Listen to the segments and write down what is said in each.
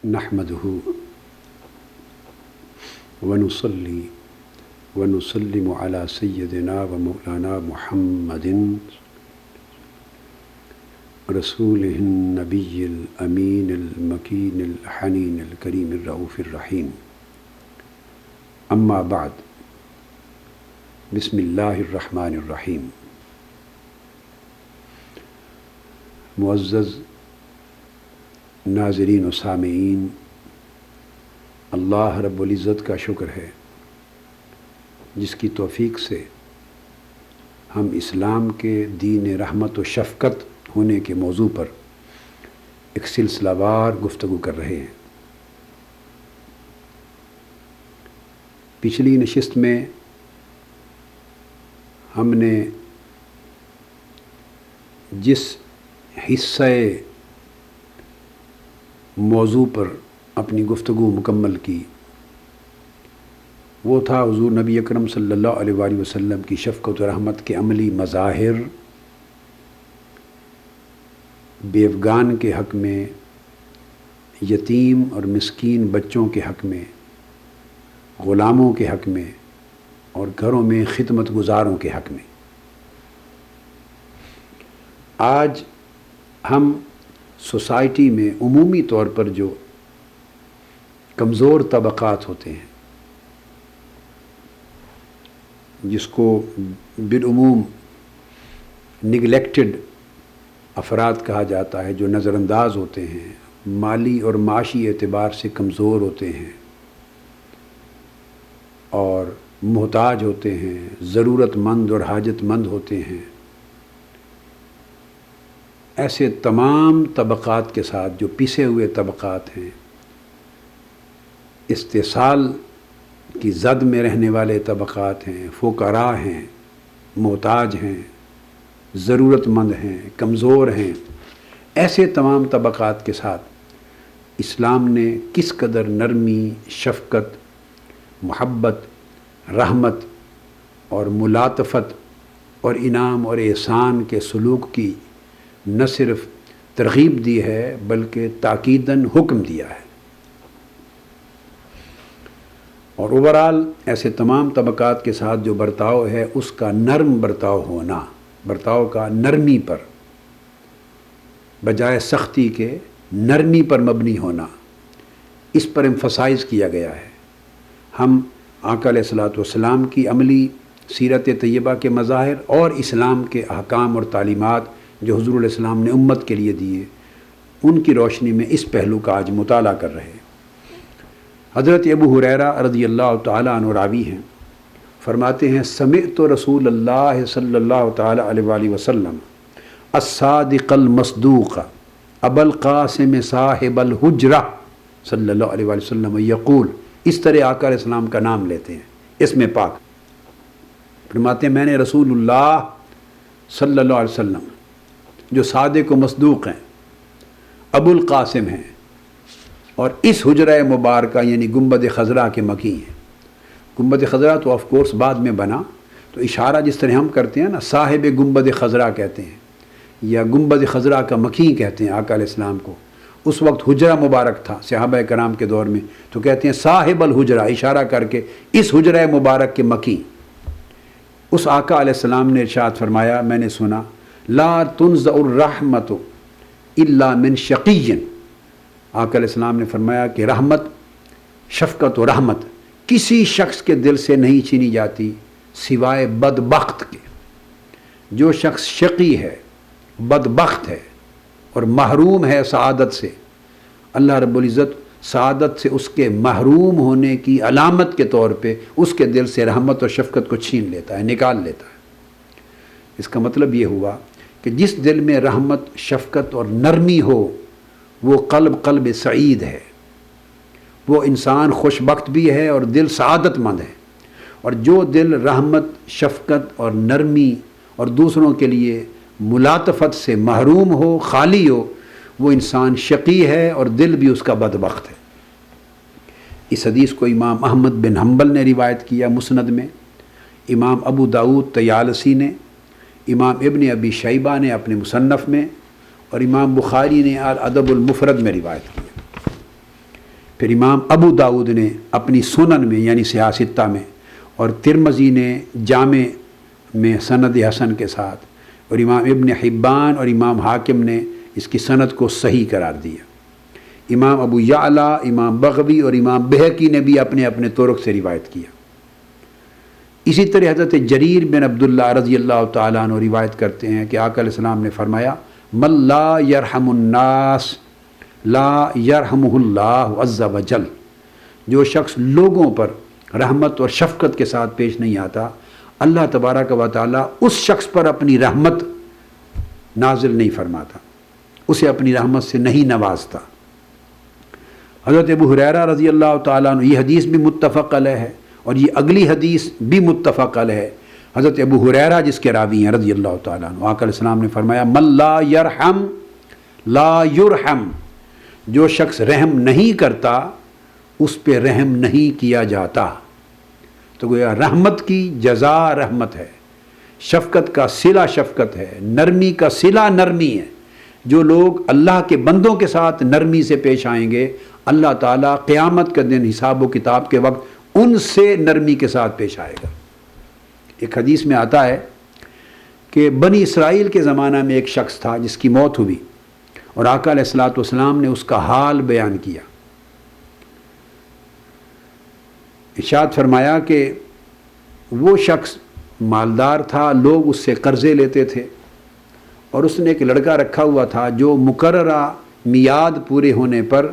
نحمده ونصلي ونسلم على سيدنا ومولانا محمد رسوله النبي الأمين المكين الحنين الكريم الرؤوف الرحيم. أما بعد، بسم الله الرحمن الرحيم. معزز ناظرین و سامعین، اللہ رب العزت کا شکر ہے جس کی توفیق سے ہم اسلام کے دین رحمت و شفقت ہونے کے موضوع پر ایک سلسلہ وار گفتگو کر رہے ہیں۔ پچھلی نشست میں ہم نے جس حصہ موضوع پر اپنی گفتگو مکمل کی وہ تھا حضور نبی اکرم صلی اللہ علیہ وآلہ وسلم کی شفقت و رحمت کے عملی مظاہر، بیوگان کے حق میں، یتیم اور مسکین بچوں کے حق میں، غلاموں کے حق میں اور گھروں میں خدمت گزاروں کے حق میں۔ آج ہم سوسائٹی میں عمومی طور پر جو کمزور طبقات ہوتے ہیں، جس کو بالعموم نگلیکٹڈ افراد کہا جاتا ہے، جو نظر انداز ہوتے ہیں، مالی اور معاشی اعتبار سے کمزور ہوتے ہیں اور محتاج ہوتے ہیں، ضرورت مند اور حاجت مند ہوتے ہیں، ایسے تمام طبقات کے ساتھ جو پسے ہوئے طبقات ہیں، استحصال کی زد میں رہنے والے طبقات ہیں، فقراء ہیں، محتاج ہیں، ضرورت مند ہیں، کمزور ہیں، ایسے تمام طبقات کے ساتھ اسلام نے کس قدر نرمی، شفقت، محبت، رحمت اور ملاطفت اور انعام اور احسان کے سلوک کی نہ صرف ترغیب دی ہے بلکہ تاکیداً حکم دیا ہے۔ اور اوورال ایسے تمام طبقات کے ساتھ جو برتاؤ ہے اس کا نرم برتاؤ ہونا، برتاؤ کا نرمی پر بجائے سختی کے نرمی پر مبنی ہونا، اس پر ایمفسائز کیا گیا ہے۔ ہم آقا علیہ الصلوۃ والسلام کی عملی سیرت طیبہ کے مظاہر اور اسلام کے احکام اور تعلیمات جو حضور علیہ السلام نے امت کے لیے دیے، ان کی روشنی میں اس پہلو کا آج مطالعہ کر رہے ہیں۔ حضرت ابو ہریرہ رضی اللہ تعالیٰ عنہ راوی ہیں، فرماتے ہیں سمعت رسول اللہ صلی اللہ تعالیٰ علیہ وآلہ وسلم الصادق المصدوق ابا القاسم صاحب الحجرہ صلی اللہ علیہ وآلہ وسلم یقول، اس طرح آقا علیہ السلام کا نام لیتے ہیں، اسم پاک، فرماتے ہیں میں نے رسول اللہ صلی اللہ علیہ وسلم جو صادق و مصدوق ہیں، ابو القاسم ہیں اور اس حجرہ مبارکہ یعنی گنبد خضرا کے مکی ہیں۔ گنبد خضرا تو آف کورس بعد میں بنا، تو اشارہ جس طرح ہم کرتے ہیں نا، صاحب گنبد خضرا کہتے ہیں یا گنبد خضرا کا مکی کہتے ہیں آقا علیہ السلام کو۔ اس وقت حجرہ مبارک تھا صحابہ کرام کے دور میں، تو کہتے ہیں صاحب الحجرہ، اشارہ کر کے اس حجرہ مبارک کے مکی۔ اس آقا علیہ السلام نے ارشاد فرمایا، میں نے سنا، لا تنزع الرحمت الا من شقی، آقا علیہ السلام نے فرمایا کہ رحمت، شفقت و رحمت کسی شخص کے دل سے نہیں چھینی جاتی سوائے بدبخت کے۔ جو شخص شقی ہے، بدبخت ہے اور محروم ہے سعادت سے، اللہ رب العزت سعادت سے اس کے محروم ہونے کی علامت کے طور پہ اس کے دل سے رحمت اور شفقت کو چھین لیتا ہے، نکال لیتا ہے۔ اس کا مطلب یہ ہوا کہ جس دل میں رحمت، شفقت اور نرمی ہو وہ قلب سعید ہے، وہ انسان خوش بخت بھی ہے اور دل سعادت مند ہے۔ اور جو دل رحمت، شفقت اور نرمی اور دوسروں کے لیے ملاطفت سے محروم ہو، خالی ہو، وہ انسان شقی ہے اور دل بھی اس کا بدبخت ہے۔ اس حدیث کو امام احمد بن حنبل نے روایت کیا مسند میں، امام ابو داؤد طیالسی نے، امام ابن ابی شیبہ نے اپنے مصنف میں، اور امام بخاری نے الادب المفرد میں روایت کیا۔ پھر امام ابو داود نے اپنی سنن میں یعنی صحاح ستہ میں، اور ترمذی نے جامع میں سند حسن کے ساتھ، اور امام ابن حبان اور امام حاکم نے اس کی سند کو صحیح قرار دیا۔ امام ابو یعلا، امام بغوی اور امام بہقی نے بھی اپنے اپنے طرق سے روایت کیا۔ اسی طرح حضرت جریر بن عبداللہ رضی اللہ تعالیٰ عنہ روایت کرتے ہیں کہ آقا علیہ السلام نے فرمایا، من لا یرحم الناس لا یرحمہ اللہ عز وجل، جو شخص لوگوں پر رحمت اور شفقت کے ساتھ پیش نہیں آتا، اللہ تبارک و تعالیٰ اس شخص پر اپنی رحمت نازل نہیں فرماتا، اسے اپنی رحمت سے نہیں نوازتا۔ حضرت ابو ہریرہ رضی اللہ تعالیٰ عنہ، یہ حدیث بھی متفق علیہ ہے، اور یہ اگلی حدیث بھی متفق علیہ ہے۔ حضرت ابو ہریرہ جس کے راوی ہیں رضی اللہ تعالیٰ عنہ، آقا علیہ السلام نے فرمایا، من لا یرحم لا یرحم، جو شخص رحم نہیں کرتا اس پہ رحم نہیں کیا جاتا۔ تو گویا رحمت کی جزا رحمت ہے، شفقت کا صلہ شفقت ہے، نرمی کا صلہ نرمی ہے۔ جو لوگ اللہ کے بندوں کے ساتھ نرمی سے پیش آئیں گے، اللہ تعالیٰ قیامت کے دن حساب و کتاب کے وقت ان سے نرمی کے ساتھ پیش آئے گا۔ ایک حدیث میں آتا ہے کہ بنی اسرائیل کے زمانہ میں ایک شخص تھا جس کی موت ہوئی، اور آقا علیہ الصلوۃ والسلام نے اس کا حال بیان کیا۔ ارشاد فرمایا کہ وہ شخص مالدار تھا، لوگ اس سے قرضے لیتے تھے، اور اس نے ایک لڑکا رکھا ہوا تھا جو مقررہ میعاد پورے ہونے پر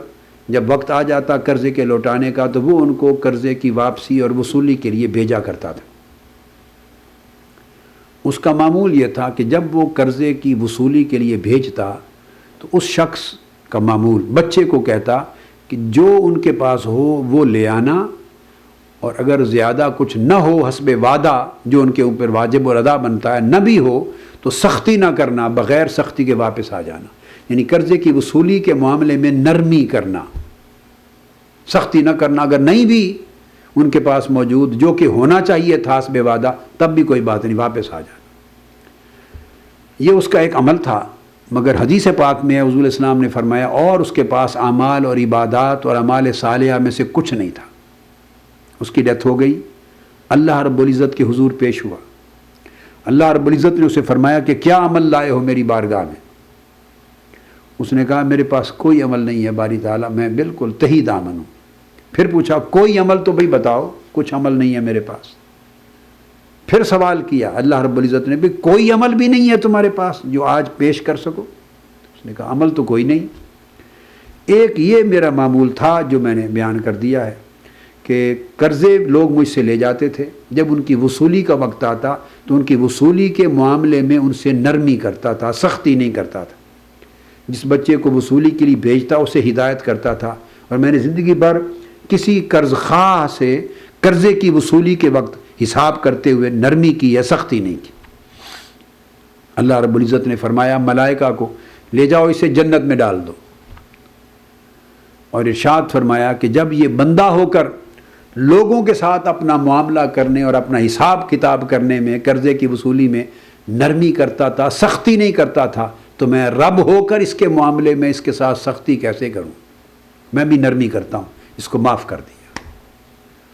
جب وقت آ جاتا قرضے کے لوٹانے کا تو وہ ان کو قرضے کی واپسی اور وصولی کے لیے بھیجا کرتا تھا۔ اس کا معمول یہ تھا کہ جب وہ قرضے کی وصولی کے لیے بھیجتا تو اس شخص کا معمول بچے کو کہتا کہ جو ان کے پاس ہو وہ لے آنا، اور اگر زیادہ کچھ نہ ہو حسب وعدہ جو ان کے اوپر واجب اور ادا بنتا ہے نہ بھی ہو تو سختی نہ کرنا، بغیر سختی کے واپس آ جانا۔ یعنی قرضے کی وصولی کے معاملے میں نرمی کرنا، سختی نہ کرنا، اگر نہیں بھی ان کے پاس موجود جو کہ ہونا چاہیے تھا حسب وعدہ تب بھی کوئی بات نہیں، واپس آ جانا۔ یہ اس کا ایک عمل تھا، مگر حدیث پاک میں حضور اسلام نے فرمایا اور اس کے پاس اعمال اور عبادات اور اعمال صالحہ میں سے کچھ نہیں تھا۔ اس کی ڈیتھ ہو گئی، اللہ رب العزت کے حضور پیش ہوا، اللہ رب العزت نے اسے فرمایا کہ کیا عمل لائے ہو میری بارگاہ میں؟ اس نے کہا میرے پاس کوئی عمل نہیں ہے باری تعالیٰ، میں بالکل تہی دامن ہوں۔ پھر پوچھا کوئی عمل تو بھئی بتاؤ، کچھ عمل نہیں ہے میرے پاس۔ پھر سوال کیا اللہ رب العزت نے بھی کوئی عمل بھی نہیں ہے تمہارے پاس جو آج پیش کر سکو؟ اس نے کہا عمل تو کوئی نہیں، ایک یہ میرا معمول تھا جو میں نے بیان کر دیا ہے کہ قرضے لوگ مجھ سے لے جاتے تھے، جب ان کی وصولی کا وقت آتا تو ان کی وصولی کے معاملے میں ان سے نرمی کرتا تھا، سختی نہیں کرتا تھا۔ جس بچے کو وصولی کے لیے بھیجتا اسے ہدایت کرتا تھا، اور میں نے زندگی بھر کسی قرض خواہ سے قرضے کی وصولی کے وقت حساب کرتے ہوئے نرمی کی یا سختی نہیں کی۔ اللہ رب العزت نے فرمایا ملائکہ کو لے جاؤ اسے جنت میں ڈال دو، اور ارشاد فرمایا کہ جب یہ بندہ ہو کر لوگوں کے ساتھ اپنا معاملہ کرنے اور اپنا حساب کتاب کرنے میں، قرضے کی وصولی میں نرمی کرتا تھا، سختی نہیں کرتا تھا، تو میں رب ہو کر اس کے معاملے میں اس کے ساتھ سختی کیسے کروں؟ میں بھی نرمی کرتا ہوں، اس کو معاف کر دیا۔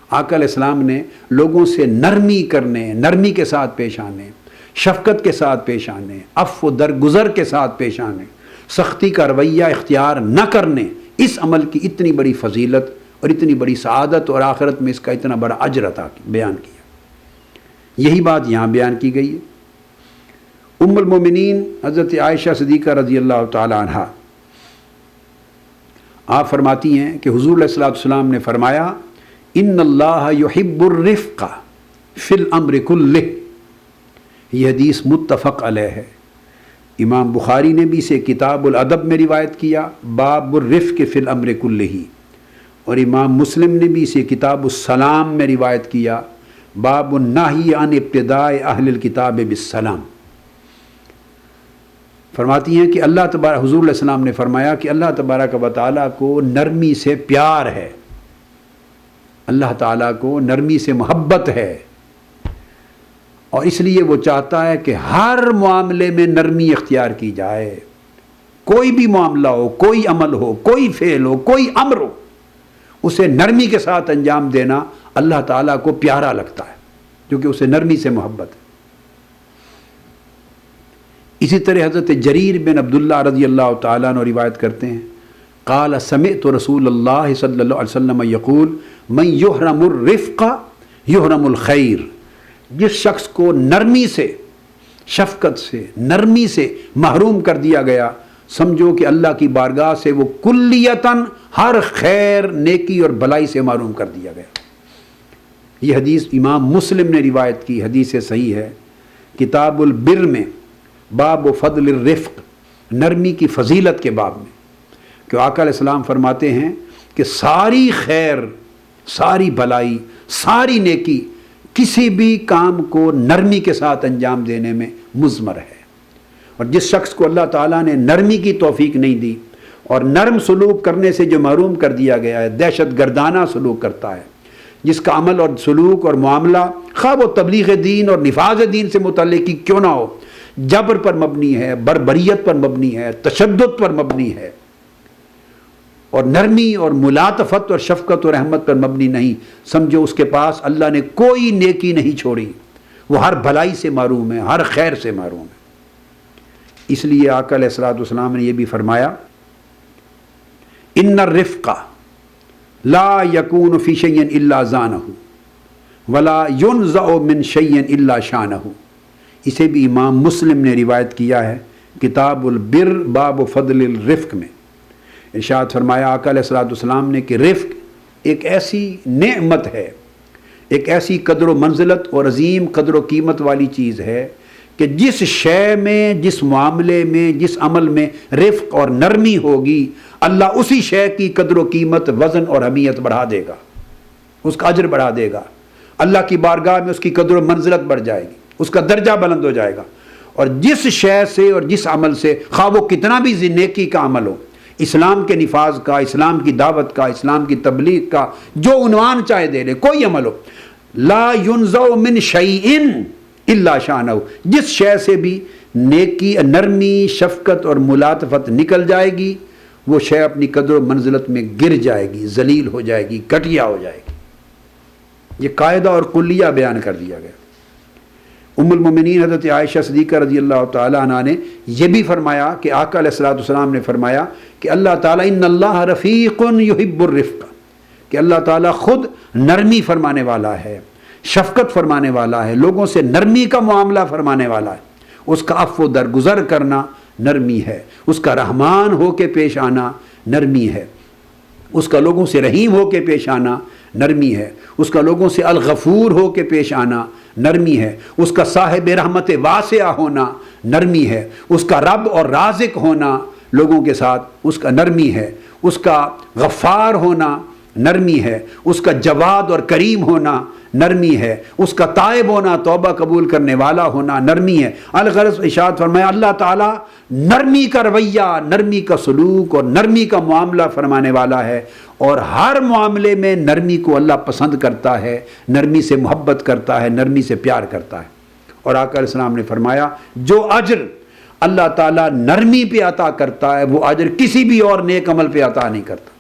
آقا علیہ السلام نے لوگوں سے نرمی کرنے، نرمی کے ساتھ پیش آنے، شفقت کے ساتھ پیش آنے، عفو درگزر کے ساتھ پیش آنے، سختی کا رویہ اختیار نہ کرنے، اس عمل کی اتنی بڑی فضیلت اور اتنی بڑی سعادت اور آخرت میں اس کا اتنا بڑا اجر عطا بیان کیا۔ یہی بات یہاں بیان کی گئی ہے۔ ام المومنین حضرت عائشہ صدیقہ رضی اللہ تعالی عنہا آپ فرماتی ہیں کہ حضور علیہ الصلوۃ والسلام نے فرمایا ان اللہ یحب الرفق فی الامر کلہ۔ یہ حدیث متفق علیہ ہے، امام بخاری نے بھی اسے کتاب الادب میں روایت کیا، باب الرفق فی الامر کلہ، اور امام مسلم نے بھی اسے کتاب السلام میں روایت کیا، باب النہی عن ابتداء اہل الکتاب بالسلام۔ فرماتی ہیں کہ اللہ تبارک حضور علیہ السلام نے فرمایا کہ اللہ تبارک و تعالیٰ کو نرمی سے پیار ہے، اللہ تعالیٰ کو نرمی سے محبت ہے، اور اس لیے وہ چاہتا ہے کہ ہر معاملے میں نرمی اختیار کی جائے۔ کوئی بھی معاملہ ہو، کوئی عمل ہو، کوئی فعل ہو، کوئی امر ہو، اسے نرمی کے ساتھ انجام دینا اللہ تعالیٰ کو پیارا لگتا ہے، کیونکہ اسے نرمی سے محبت ہے۔ اسی طرح حضرت جریر بن عبداللہ رضی اللہ تعالیٰ عنہ روایت کرتے ہیں، قال سمعت رسول اللہ صلی اللہ علیہ وسلم یقول من یحرم الرفق یحرم الخیر، جس شخص کو نرمی سے، شفقت سے، نرمی سے محروم کر دیا گیا، سمجھو کہ اللہ کی بارگاہ سے وہ کلیتاً ہر خیر، نیکی اور بلائی سے محروم کر دیا گیا۔ یہ حدیث امام مسلم نے روایت کی، حدیث صحیح ہے، کتاب البر میں، باب فضل الرفق، نرمی کی فضیلت کے باب میں، کہ آقا علیہ السلام فرماتے ہیں کہ ساری خیر، ساری بلائی، ساری نیکی کسی بھی کام کو نرمی کے ساتھ انجام دینے میں مضمر ہے۔ اور جس شخص کو اللہ تعالیٰ نے نرمی کی توفیق نہیں دی اور نرم سلوک کرنے سے جو محروم کر دیا گیا ہے، دہشت گردانہ سلوک کرتا ہے، جس کا عمل اور سلوک اور معاملہ خواہ وہ تبلیغ دین اور نفاذ دین سے متعلق ہی کیوں نہ ہو، جبر پر مبنی ہے، بربریت پر مبنی ہے، تشدد پر مبنی ہے، اور نرمی اور ملاطفت اور شفقت اور رحمت پر مبنی نہیں، سمجھو اس کے پاس اللہ نے کوئی نیکی نہیں چھوڑی، وہ ہر بھلائی سے محروم ہے، ہر خیر سے محروم ہے۔ اس لیے آقا علیہ الصلوۃ والسلام نے یہ بھی فرمایا، ان الرفق لا یکون فی شیء الا زانہ ولا ینزع من شیء الا شانہ۔ اسے بھی امام مسلم نے روایت کیا ہے، کتاب البر باب فضل الرفق میں۔ ارشاد فرمایا آقا علیہ الصلوۃ والسلام نے کہ رفق ایک ایسی نعمت ہے، ایک ایسی قدر و منزلت اور عظیم قدر و قیمت والی چیز ہے کہ جس شے میں، جس معاملے میں، جس عمل میں رفق اور نرمی ہوگی، اللہ اسی شے کی قدر و قیمت، وزن اور اہمیت بڑھا دے گا، اس کا اجر بڑھا دے گا، اللہ کی بارگاہ میں اس کی قدر و منزلت بڑھ جائے گی، اس کا درجہ بلند ہو جائے گا۔ اور جس شے سے اور جس عمل سے، خواہ وہ کتنا بھی نیکی کا عمل ہو، اسلام کے نفاذ کا، اسلام کی دعوت کا، اسلام کی تبلیغ کا، جو عنوان چاہے دے لے، کوئی عمل ہو، لا ینزع من شیء الا شانہ، جس شے سے بھی نیکی، نرمی، شفقت اور ملاطفت نکل جائے گی، وہ شے اپنی قدر و منزلت میں گر جائے گی، ذلیل ہو جائے گی، گھٹیا ہو جائے گی۔ یہ قاعدہ اور کلیہ بیان کر دیا گیا۔ ام المومنین حضرت عائشہ صدیقہ رضی اللہ تعالی عنہا نے یہ بھی فرمایا کہ آقا علیہ الصلوۃ والسلام نے فرمایا کہ اللہ تعالیٰ ان اللہ رفیق یحب الرفق، کہ اللہ تعالیٰ خود نرمی فرمانے والا ہے، شفقت فرمانے والا ہے، لوگوں سے نرمی کا معاملہ فرمانے والا ہے، اس کا عفو درگزر کرنا نرمی ہے، اس کا رحمان ہو کے پیش آنا نرمی ہے، اس کا لوگوں سے رحیم ہو کے پیش آنا نرمی ہے، اس کا لوگوں سے الغفور ہو کے پیش آنا نرمی ہے، اس کا صاحب رحمت واسعہ ہونا نرمی ہے، اس کا رب اور رازق ہونا لوگوں کے ساتھ اس کا نرمی ہے، اس کا غفار ہونا نرمی ہے، اس کا جواد اور کریم ہونا نرمی ہے، اس کا تائب ہونا، توبہ قبول کرنے والا ہونا نرمی ہے۔ الغرض ارشاد فرمایا اللہ تعالیٰ نرمی کا رویہ، نرمی کا سلوک اور نرمی کا معاملہ فرمانے والا ہے، اور ہر معاملے میں نرمی کو اللہ پسند کرتا ہے، نرمی سے محبت کرتا ہے، نرمی سے پیار کرتا ہے۔ اور آقا علیہ السلام نے فرمایا جو اجر اللہ تعالیٰ نرمی پہ عطا کرتا ہے وہ اجر کسی بھی اور نیک عمل پہ عطا نہیں کرتا۔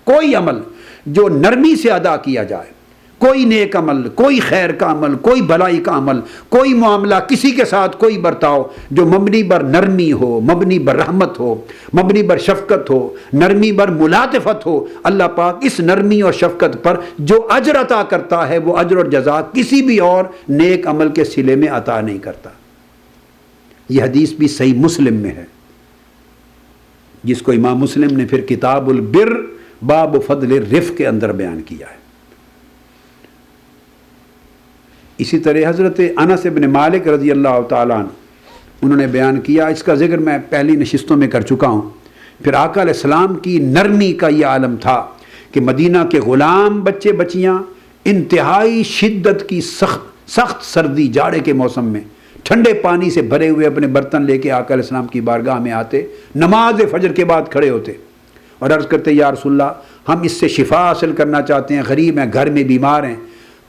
کوئی عمل جو نرمی سے ادا کیا جائے، کوئی نیک عمل، کوئی خیر کا عمل، کوئی بھلائی کا عمل، کوئی معاملہ، کسی کے ساتھ کوئی برتاؤ جو مبنی بر نرمی ہو، مبنی بر رحمت ہو، مبنی بر شفقت ہو، نرمی بر ملاطفت ہو، اللہ پاک اس نرمی اور شفقت پر جو اجر عطا کرتا ہے وہ اجر اور جزا کسی بھی اور نیک عمل کے صلے میں عطا نہیں کرتا۔ یہ حدیث بھی صحیح مسلم میں ہے، جس کو امام مسلم نے پھر کتاب البر باب فضل الرفق کے اندر بیان کیا ہے۔ اسی طرح حضرت انس بن مالک رضی اللہ تعالیٰ عنہ انہوں نے بیان کیا، اس کا ذکر میں پہلی نشستوں میں کر چکا ہوں۔ پھر آقا علیہ السلام کی نرمی کا یہ عالم تھا کہ مدینہ کے غلام بچے بچیاں انتہائی شدت کی سخت سردی، جاڑے کے موسم میں ٹھنڈے پانی سے بھرے ہوئے اپنے برتن لے کے آقا علیہ السلام کی بارگاہ میں آتے، نماز فجر کے بعد کھڑے ہوتے اور عرض کرتے یا رسول اللہ ہم اس سے شفا حاصل کرنا چاہتے ہیں، غریب ہیں، گھر میں بیمار ہیں،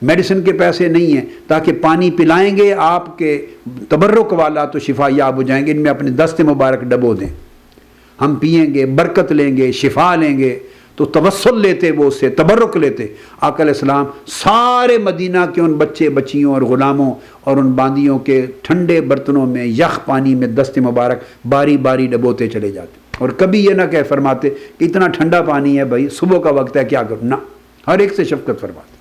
میڈیسن کے پیسے نہیں ہیں، تاکہ پانی پلائیں گے آپ کے تبرک والا تو شفا یاب ہو جائیں گے، ان میں اپنے دست مبارک ڈبو دیں، ہم پئیں گے، برکت لیں گے، شفا لیں گے۔ تو توسل لیتے وہ اس سے، تبرک لیتے۔ آقا علیہ السلام سارے مدینہ کے ان بچے بچیوں اور غلاموں اور ان باندیوں کے ٹھنڈے برتنوں میں یخ پانی میں دست مبارک باری باری ڈبوتے چلے جاتے، اور کبھی یہ نہ کہ فرماتے کہ اتنا ٹھنڈا پانی ہے بھائی، صبح کا وقت ہے کیا کروں، نہ، ہر ایک سے شفقت فرماتے۔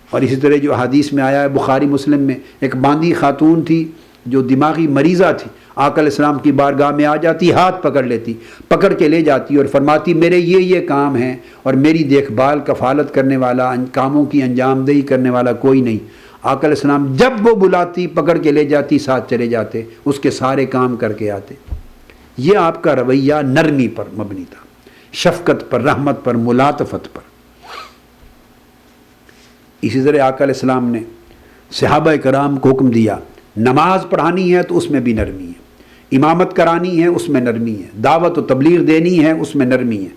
اور اسی طرح جو حدیث میں آیا ہے بخاری مسلم میں، ایک باندی خاتون تھی جو دماغی مریضہ تھی، آقا علیہ السلام کی بارگاہ میں آ جاتی، ہاتھ پکڑ لیتی، پکڑ کے لے جاتی اور فرماتی میرے یہ کام ہیں اور میری دیکھ بھال کفالت کرنے والا، کاموں کی انجام دہی کرنے والا کوئی نہیں۔ آقا علیہ السلام جب وہ بلاتی پکڑ کے لے جاتی، ساتھ چلے جاتے، اس کے سارے کام کر کے آتے۔ یہ آپ کا رویہ نرمی پر مبنی تھا، شفقت پر، رحمت پر، ملاطفت پر۔ اسی طرح آقا علیہ السلام نے صحابہ کرام کو حکم دیا، نماز پڑھانی ہے تو اس میں بھی نرمی ہے، امامت کرانی ہے اس میں نرمی ہے، دعوت و تبلیغ دینی ہے اس میں نرمی ہے۔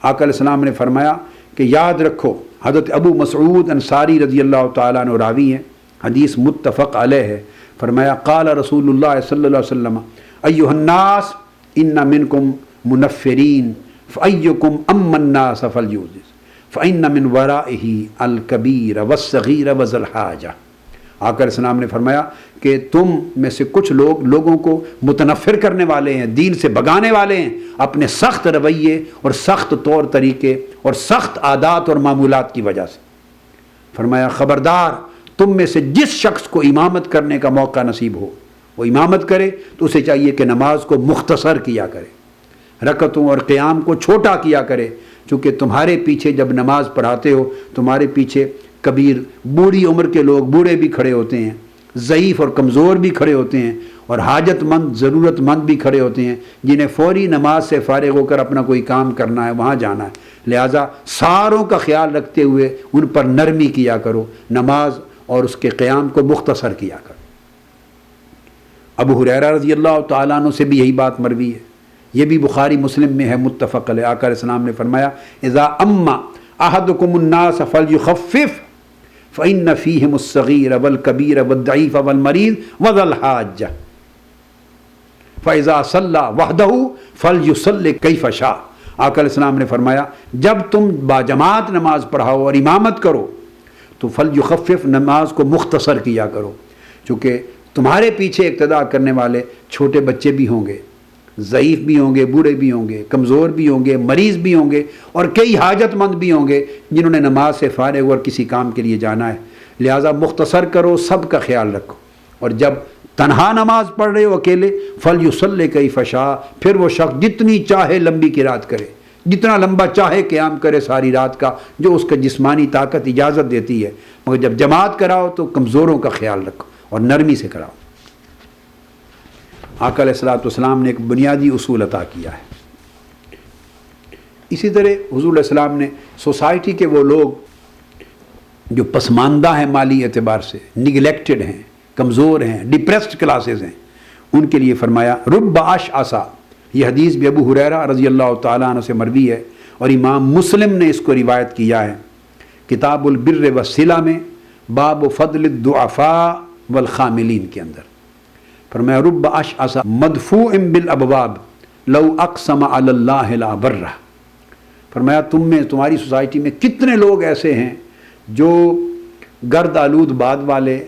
آقا علیہ السلام نے فرمایا کہ یاد رکھو، حضرت ابو مسعود انصاری رضی اللہ تعالیٰ عنہ راوی ہیں، حدیث متفق علیہ ہے، فرمایا قال رسول اللہ صلی اللہ علیہ وسلم ایھا الناس ان منکم منفرین فایکم اما الناس فلیوجز فإن من ورائہ الکبیر والصغیر وذا الحاجہ۔ آقا علیہ السلام نے فرمایا کہ تم میں سے کچھ لوگوں کو متنفر کرنے والے ہیں، دین سے بگانے والے ہیں، اپنے سخت رویے اور سخت طور طریقے اور سخت عادات اور معمولات کی وجہ سے۔ فرمایا خبردار، تم میں سے جس شخص کو امامت کرنے کا موقع نصیب ہو وہ امامت کرے، تو اسے چاہیے کہ نماز کو مختصر کیا کرے، رکعتوں اور قیام کو چھوٹا کیا کرے، چونکہ تمہارے پیچھے جب نماز پڑھاتے ہو تمہارے پیچھے کبیر بوڑھی عمر کے لوگ، بوڑھے بھی کھڑے ہوتے ہیں، ضعیف اور کمزور بھی کھڑے ہوتے ہیں، اور حاجت مند ضرورت مند بھی کھڑے ہوتے ہیں، جنہیں فوری نماز سے فارغ ہو کر اپنا کوئی کام کرنا ہے، وہاں جانا ہے۔ لہٰذا ساروں کا خیال رکھتے ہوئے ان پر نرمی کیا کرو، نماز اور اس کے قیام کو مختصر کیا کرو۔ ابو ہریرہ رضی اللہ تعالیٰ عنہ سے بھی یہی بات مروی ہے، یہ بھی بخاری مسلم میں ہے، متفق علیہ۔ آقا علیہ السلام نے فرمایا اذا اما احدکم الناس فلیخفف فإن فیہم الصغیر والکبیر والضعیف والمریض وذا الحاجہ فإذا صلی وحدہ فلیصلی کیف شاء۔ آقا علیہ السلام نے فرمایا جب تم باجماعت نماز پڑھاؤ اور امامت کرو تو فلیخفف، نماز کو مختصر کیا کرو، چونکہ تمہارے پیچھے اقتداء کرنے والے چھوٹے بچے بھی ہوں گے، ضعیف بھی ہوں گے، بوڑھے بھی ہوں گے، کمزور بھی ہوں گے، مریض بھی ہوں گے، اور کئی حاجت مند بھی ہوں گے جنہوں نے نماز سے فارغ اور کسی کام کے لیے جانا ہے۔ لہٰذا مختصر کرو، سب کا خیال رکھو، اور جب تنہا نماز پڑھ رہے ہو اکیلے فلیصلی کیف شاء، پھر وہ شخص جتنی چاہے لمبی قرات کرے، جتنا لمبا چاہے قیام کرے ساری رات کا، جو اس کا جسمانی طاقت اجازت دیتی ہے، مگر جب جماعت کراؤ تو کمزوروں کا خیال رکھو اور نرمی سے کراؤ۔ آقا علیہ السلام نے ایک بنیادی اصول عطا کیا ہے۔ اسی طرح حضور علیہ السلام نے سوسائٹی کے وہ لوگ جو پسماندہ ہیں، مالی اعتبار سے نگلیکٹڈ ہیں، کمزور ہیں، ڈپریسڈ کلاسز ہیں، ان کے لیے فرمایا رب اشعث، یہ حدیث بھی ابو ہریرہ رضی اللہ تعالیٰ عنہ سے مروی ہے، اور امام مسلم نے اس کو روایت کیا ہے کتاب البر والصلہ میں، باب فضل الضعفاء والخاملین کے اندر۔ فرمایا رب اشعث مدفوع بالابواب لو اقسم علی اللہ لابرہ۔ فرمایا تم میں، تمہاری سوسائٹی میں کتنے لوگ ایسے ہیں جو گرد آلود باد والے،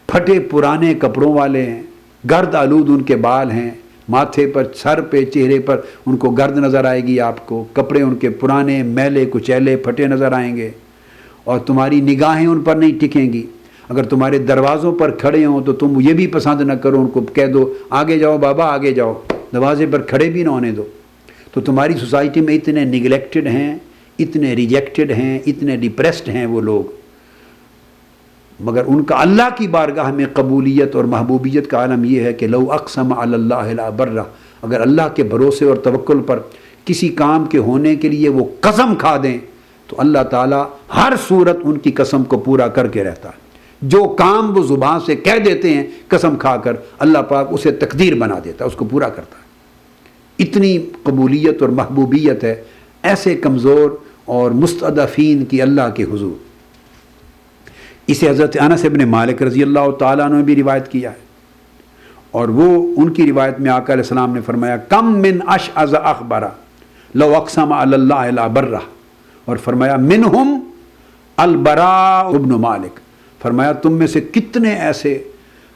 پھٹے پرانے کپڑوں والے ہیں، گرد آلود ان کے بال ہیں، ماتھے پر، سر پہ، چہرے پر ان کو گرد نظر آئے گی، آپ کو کپڑے ان کے پرانے میلے کچیلے پھٹے نظر آئیں گے، اور تمہاری نگاہیں ان پر نہیں ٹکیں گی۔ اگر تمہارے دروازوں پر کھڑے ہوں تو تم یہ بھی پسند نہ کرو، ان کو کہہ دو آگے جاؤ بابا آگے جاؤ، دروازے پر کھڑے بھی نہ ہونے دو۔ تو تمہاری سوسائٹی میں اتنے نگلیکٹڈ ہیں، اتنے ریجیکٹڈ ہیں، اتنے ڈپریسڈ ہیں وہ لوگ، مگر ان کا اللہ کی بارگاہ میں قبولیت اور محبوبیت کا عالم یہ ہے کہ لو اقسم علی اللہ لابرہ، اگر اللہ کے بھروسے اور توکل پر کسی کام کے ہونے کے لیے وہ قسم کھا دیں تو اللہ تعالیٰ ہر صورت ان کی قسم کو پورا کر کے رہتا ہے۔ جو کام وہ زبان سے کہہ دیتے ہیں قسم کھا کر، اللہ پاک اسے تقدیر بنا دیتا ہے، اس کو پورا کرتا ہے۔ اتنی قبولیت اور محبوبیت ہے ایسے کمزور اور مستضعفین کی اللہ کے حضور۔ اسے حضرت انس بن مالک رضی اللہ تعالیٰ عنہ نے بھی روایت کیا ہے، اور وہ ان کی روایت میں آقا علیہ السلام نے فرمایا کم من اشعث اخبرہ لو اقسم علی اللہ لا برہ، اور فرمایا منہم البراء ابن مالک، فرمایا تم میں سے کتنے ایسے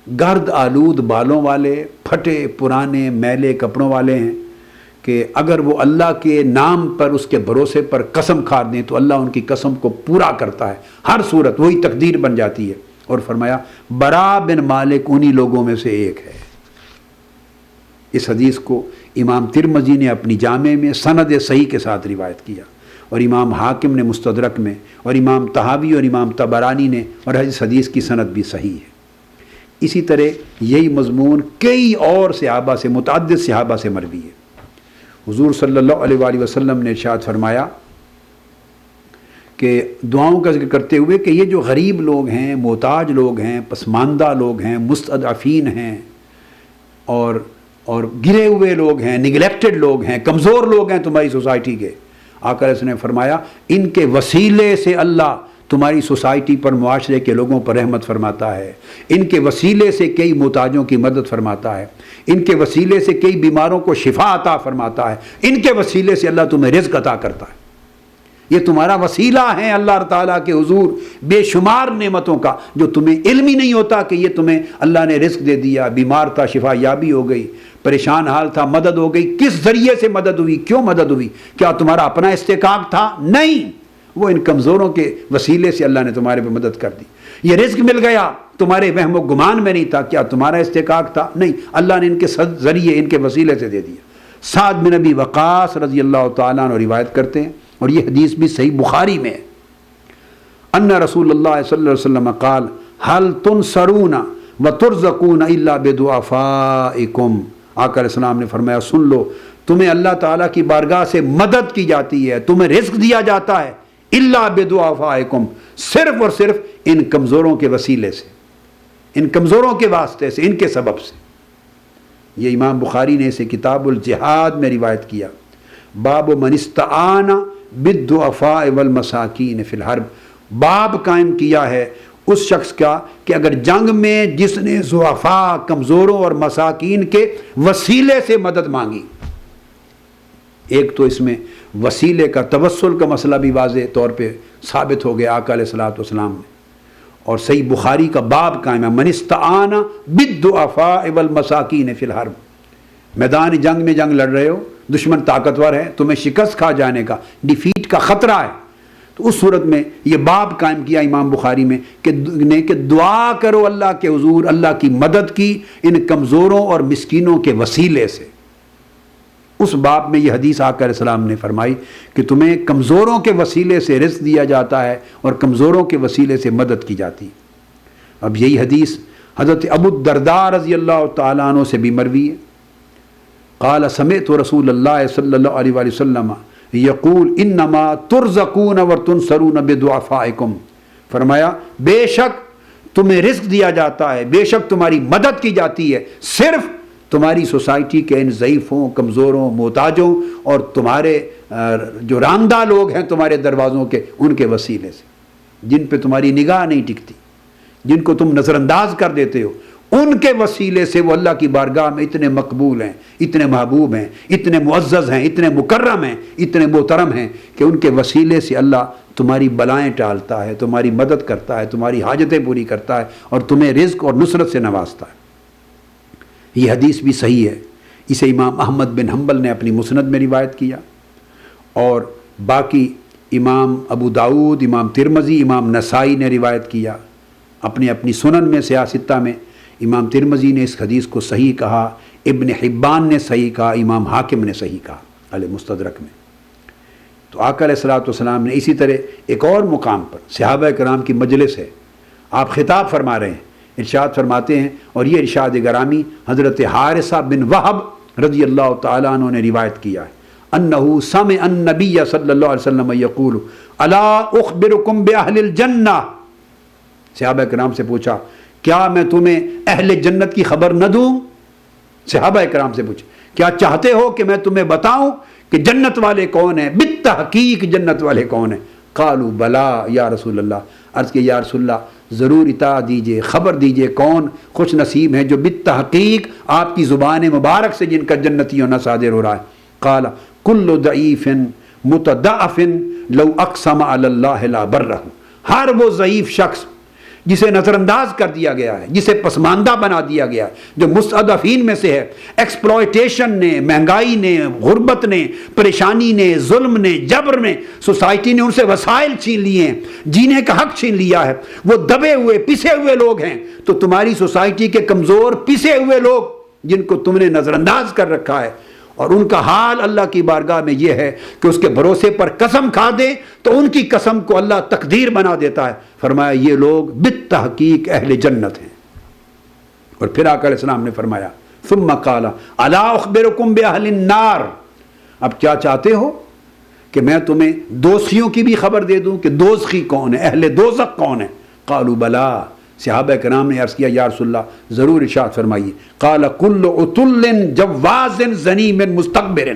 گرد آلود بالوں والے، پھٹے پرانے میلے کپڑوں والے ہیں کہ اگر وہ اللہ کے نام پر، اس کے بھروسے پر قسم کھا دیں تو اللہ ان کی قسم کو پورا کرتا ہے، ہر صورت وہی تقدیر بن جاتی ہے۔ اور فرمایا برا بن مالک انہی لوگوں میں سے ایک ہے۔ اس حدیث کو امام ترمذی نے اپنی جامع میں سند صحیح کے ساتھ روایت کیا، اور امام حاکم نے مستدرک میں، اور امام طحاوی اور امام طبرانی نے، اور اس حدیث کی سند بھی صحیح ہے۔ اسی طرح یہی مضمون کئی اور صحابہ سے، متعدد صحابہ سے مروی ہے۔ حضور صلی اللہ علیہ وآلہ وسلم نے ارشاد فرمایا کہ دعاؤں کا ذکر کرتے ہوئے کہ یہ جو غریب لوگ ہیں، محتاج لوگ ہیں، پسماندہ لوگ ہیں، مستضعفین ہیں، اور گرے ہوئے لوگ ہیں، نگلیکٹڈ لوگ ہیں، کمزور لوگ ہیں تمہاری سوسائٹی کے، آقا علیہ السلام نے فرمایا ان کے وسیلے سے اللہ تمہاری سوسائٹی پر، معاشرے کے لوگوں پر رحمت فرماتا ہے، ان کے وسیلے سے کئی محتاجوں کی مدد فرماتا ہے، ان کے وسیلے سے کئی بیماروں کو شفا عطا فرماتا ہے، ان کے وسیلے سے اللہ تمہیں رزق عطا کرتا ہے۔ یہ تمہارا وسیلہ ہے اللہ تعالیٰ کے حضور بے شمار نعمتوں کا، جو تمہیں علم ہی نہیں ہوتا کہ یہ تمہیں اللہ نے رزق دے دیا، بیمار تھا شفا یابی ہو گئی، پریشان حال تھا مدد ہو گئی۔ کس ذریعے سے مدد ہوئی؟ کیوں مدد ہوئی؟ کیا تمہارا اپنا استحقاق تھا؟ نہیں، وہ ان کمزوروں کے وسیلے سے اللہ نے تمہارے پہ مدد کر دی۔ یہ رزق مل گیا تمہارے وہم و گمان میں نہیں تھا، کیا تمہارا استحقاق تھا؟ نہیں، اللہ نے ان کے ذریعے، ان کے وسیلے سے دے دیا۔ سعد بن ابی وقاص رضی اللہ تعالیٰ عنہ روایت کرتے ہیں، اور یہ حدیث بھی صحیح بخاری میں ہے، ان رسول اللہ صلی اللہ علیہ وسلم قال هل تنصرون وترزقون الا بدعفائکم، آقا علیہ السلام نے فرمایا سن لو، تمہیں اللہ تعالیٰ کی بارگاہ سے مدد کی جاتی ہے، تمہیں رزق دیا جاتا ہے، الا بدعفائکم، صرف اور صرف ان کمزوروں کے وسیلے سے، ان کمزوروں کے واسطے سے، ان کے سبب سے۔ یہ امام بخاری نے اسے کتاب الجہاد میں روایت کیا، باب من استعان بالضعفاء والمساکین فی الحرب، باب قائم کیا ہے اس شخص کا کہ اگر جنگ میں جس نے ضعفاء، کمزوروں اور مساکین کے وسیلے سے مدد مانگی۔ ایک تو اس میں وسیلے کا، توسل کا مسئلہ بھی واضح طور پہ ثابت ہو گیا آقا علیہ الصلوۃ والسلام نے، اور صحیح بخاری کا باب قائم ہے من استعان بالضعفاء والمساکین فی الحرب۔ میدان جنگ میں جنگ لڑ رہے ہو، دشمن طاقتور ہے، تمہیں شکست کھا جانے کا، ڈیفیٹ کا خطرہ ہے، تو اس صورت میں یہ باب قائم کیا امام بخاری میں کہ دعا کرو اللہ کے حضور اللہ کی مدد کی ان کمزوروں اور مسکینوں کے وسیلے سے۔ اس باب میں یہ حدیث آقا علیہ السلام نے فرمائی کہ تمہیں کمزوروں کے وسیلے سے رزق دیا جاتا ہے اور کمزوروں کے وسیلے سے مدد کی جاتی ہے۔ اب یہی حدیث حضرت ابو الدرداء رضی اللہ تعالیٰ عنہ سے بھی مروی ہے، قال سمعت رسول اللہ صلی اللہ علیہ وآلہ وسلم یقول انما ترزقون وتنصرون بدعفائکم، فرمایا بے شک تمہیں رزق دیا جاتا ہے، بے شک تمہاری مدد کی جاتی ہے صرف تمہاری سوسائٹی کے ان ضعیفوں، کمزوروں، محتاجوں اور تمہارے جو راندہ لوگ ہیں تمہارے دروازوں کے، ان کے وسیلے سے، جن پہ تمہاری نگاہ نہیں ٹکتی، جن کو تم نظر انداز کر دیتے ہو، ان کے وسیلے سے وہ اللہ کی بارگاہ میں اتنے مقبول ہیں، اتنے محبوب ہیں، اتنے معزز ہیں، اتنے مکرم ہیں، اتنے محترم ہیں کہ ان کے وسیلے سے اللہ تمہاری بلائیں ٹالتا ہے، تمہاری مدد کرتا ہے، تمہاری حاجتیں پوری کرتا ہے اور تمہیں رزق اور نصرت سے نوازتا ہے۔ یہ حدیث بھی صحیح ہے، اسے امام احمد بن حنبل نے اپنی مسند میں روایت کیا، اور باقی امام ابو داؤد، امام ترمذی، امام نسائی نے روایت کیا اپنی اپنی سنن میں، سیاستہ میں۔ امام ترمذی نے اس حدیث کو صحیح کہا، ابن حبان نے صحیح کہا، امام حاکم نے صحیح کہا علیہ مستدرک میں۔ تو آقا علیہ الصلوۃ والسلام نے اسی طرح ایک اور مقام پر صحابہ کرام کی مجلس ہے، آپ خطاب فرما رہے ہیں، ارشاد فرماتے ہیں، اور یہ ارشاد گرامی حضرت حارثہ بن وہب رضی اللہ تعالیٰ عنہ نے روایت کیا ہے، انہ سمع النبی صلی اللہ علیہ وسلم یقول الا اخبرکم باہل الجنہ، صحابہ کرام سے پوچھا کیا میں تمہیں اہل جنت کی خبر نہ دوں؟ صحابہ کرام سے پوچھا کیا چاہتے ہو کہ میں تمہیں بتاؤں کہ جنت والے کون ہیں، بالتحقیق جنت والے کون ہیں؟ قالوا بلا یا رسول اللہ، عرض کہ یا رسول اللہ ضرور اطاعت دیجئے، خبر دیجئے کون خوش نصیب ہیں جو بالتحقیق آپ کی زبان مبارک سے جن کا جنتی ہونا صادر ہو رہا ہے۔ قال کل ضعیف متضعف لو اقسم علی اللہ لا برہ، ہر وہ ضعیف شخص جسے نظر انداز کر دیا گیا ہے، جسے پسماندہ بنا دیا گیا ہے، جو مستضعفین میں سے ہے، ایکسپلائٹیشن نے، مہنگائی نے، غربت نے، پریشانی نے، ظلم نے، جبر نے، سوسائٹی نے ان سے وسائل چھین لیے ہیں، جینے کا حق چھین لیا ہے، وہ دبے ہوئے پسے ہوئے لوگ ہیں، تو تمہاری سوسائٹی کے کمزور پسے ہوئے لوگ جن کو تم نے نظر انداز کر رکھا ہے، اور ان کا حال اللہ کی بارگاہ میں یہ ہے کہ اس کے بھروسے پر قسم کھا دے تو ان کی قسم کو اللہ تقدیر بنا دیتا ہے۔ فرمایا یہ لوگ بالتحقیق اہل جنت ہیں۔ اور پھر آقا علیہ السلام نے فرمایا ثم قال الا اخبرکم باہل النار، اب کیا چاہتے ہو کہ میں تمہیں دوزخیوں کی بھی خبر دے دوں کہ دوزخی کون ہے، اہل دوزخ کون ہے؟ قالوا بلا، صحابہ کرام نے عرض کیا یا رسول اللہ ضرور ارشاد فرمائیے۔ قال کل عتل جواز زنیم مستکبر،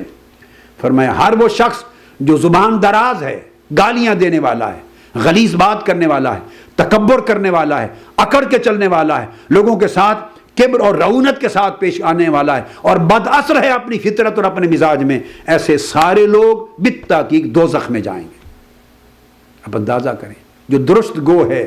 فرمایا ہر وہ شخص جو زبان دراز ہے، گالیاں دینے والا ہے، غلیظ بات کرنے والا ہے، تکبر کرنے والا ہے، اکڑ کے چلنے والا ہے، لوگوں کے ساتھ کبر اور رعونت کے ساتھ پیش آنے والا ہے، اور بد اثر ہے اپنی فطرت اور اپنے مزاج میں، ایسے سارے لوگ بالتحقیق دوزخ میں جائیں گے۔ اب اندازہ کریں، جو درست گو ہے،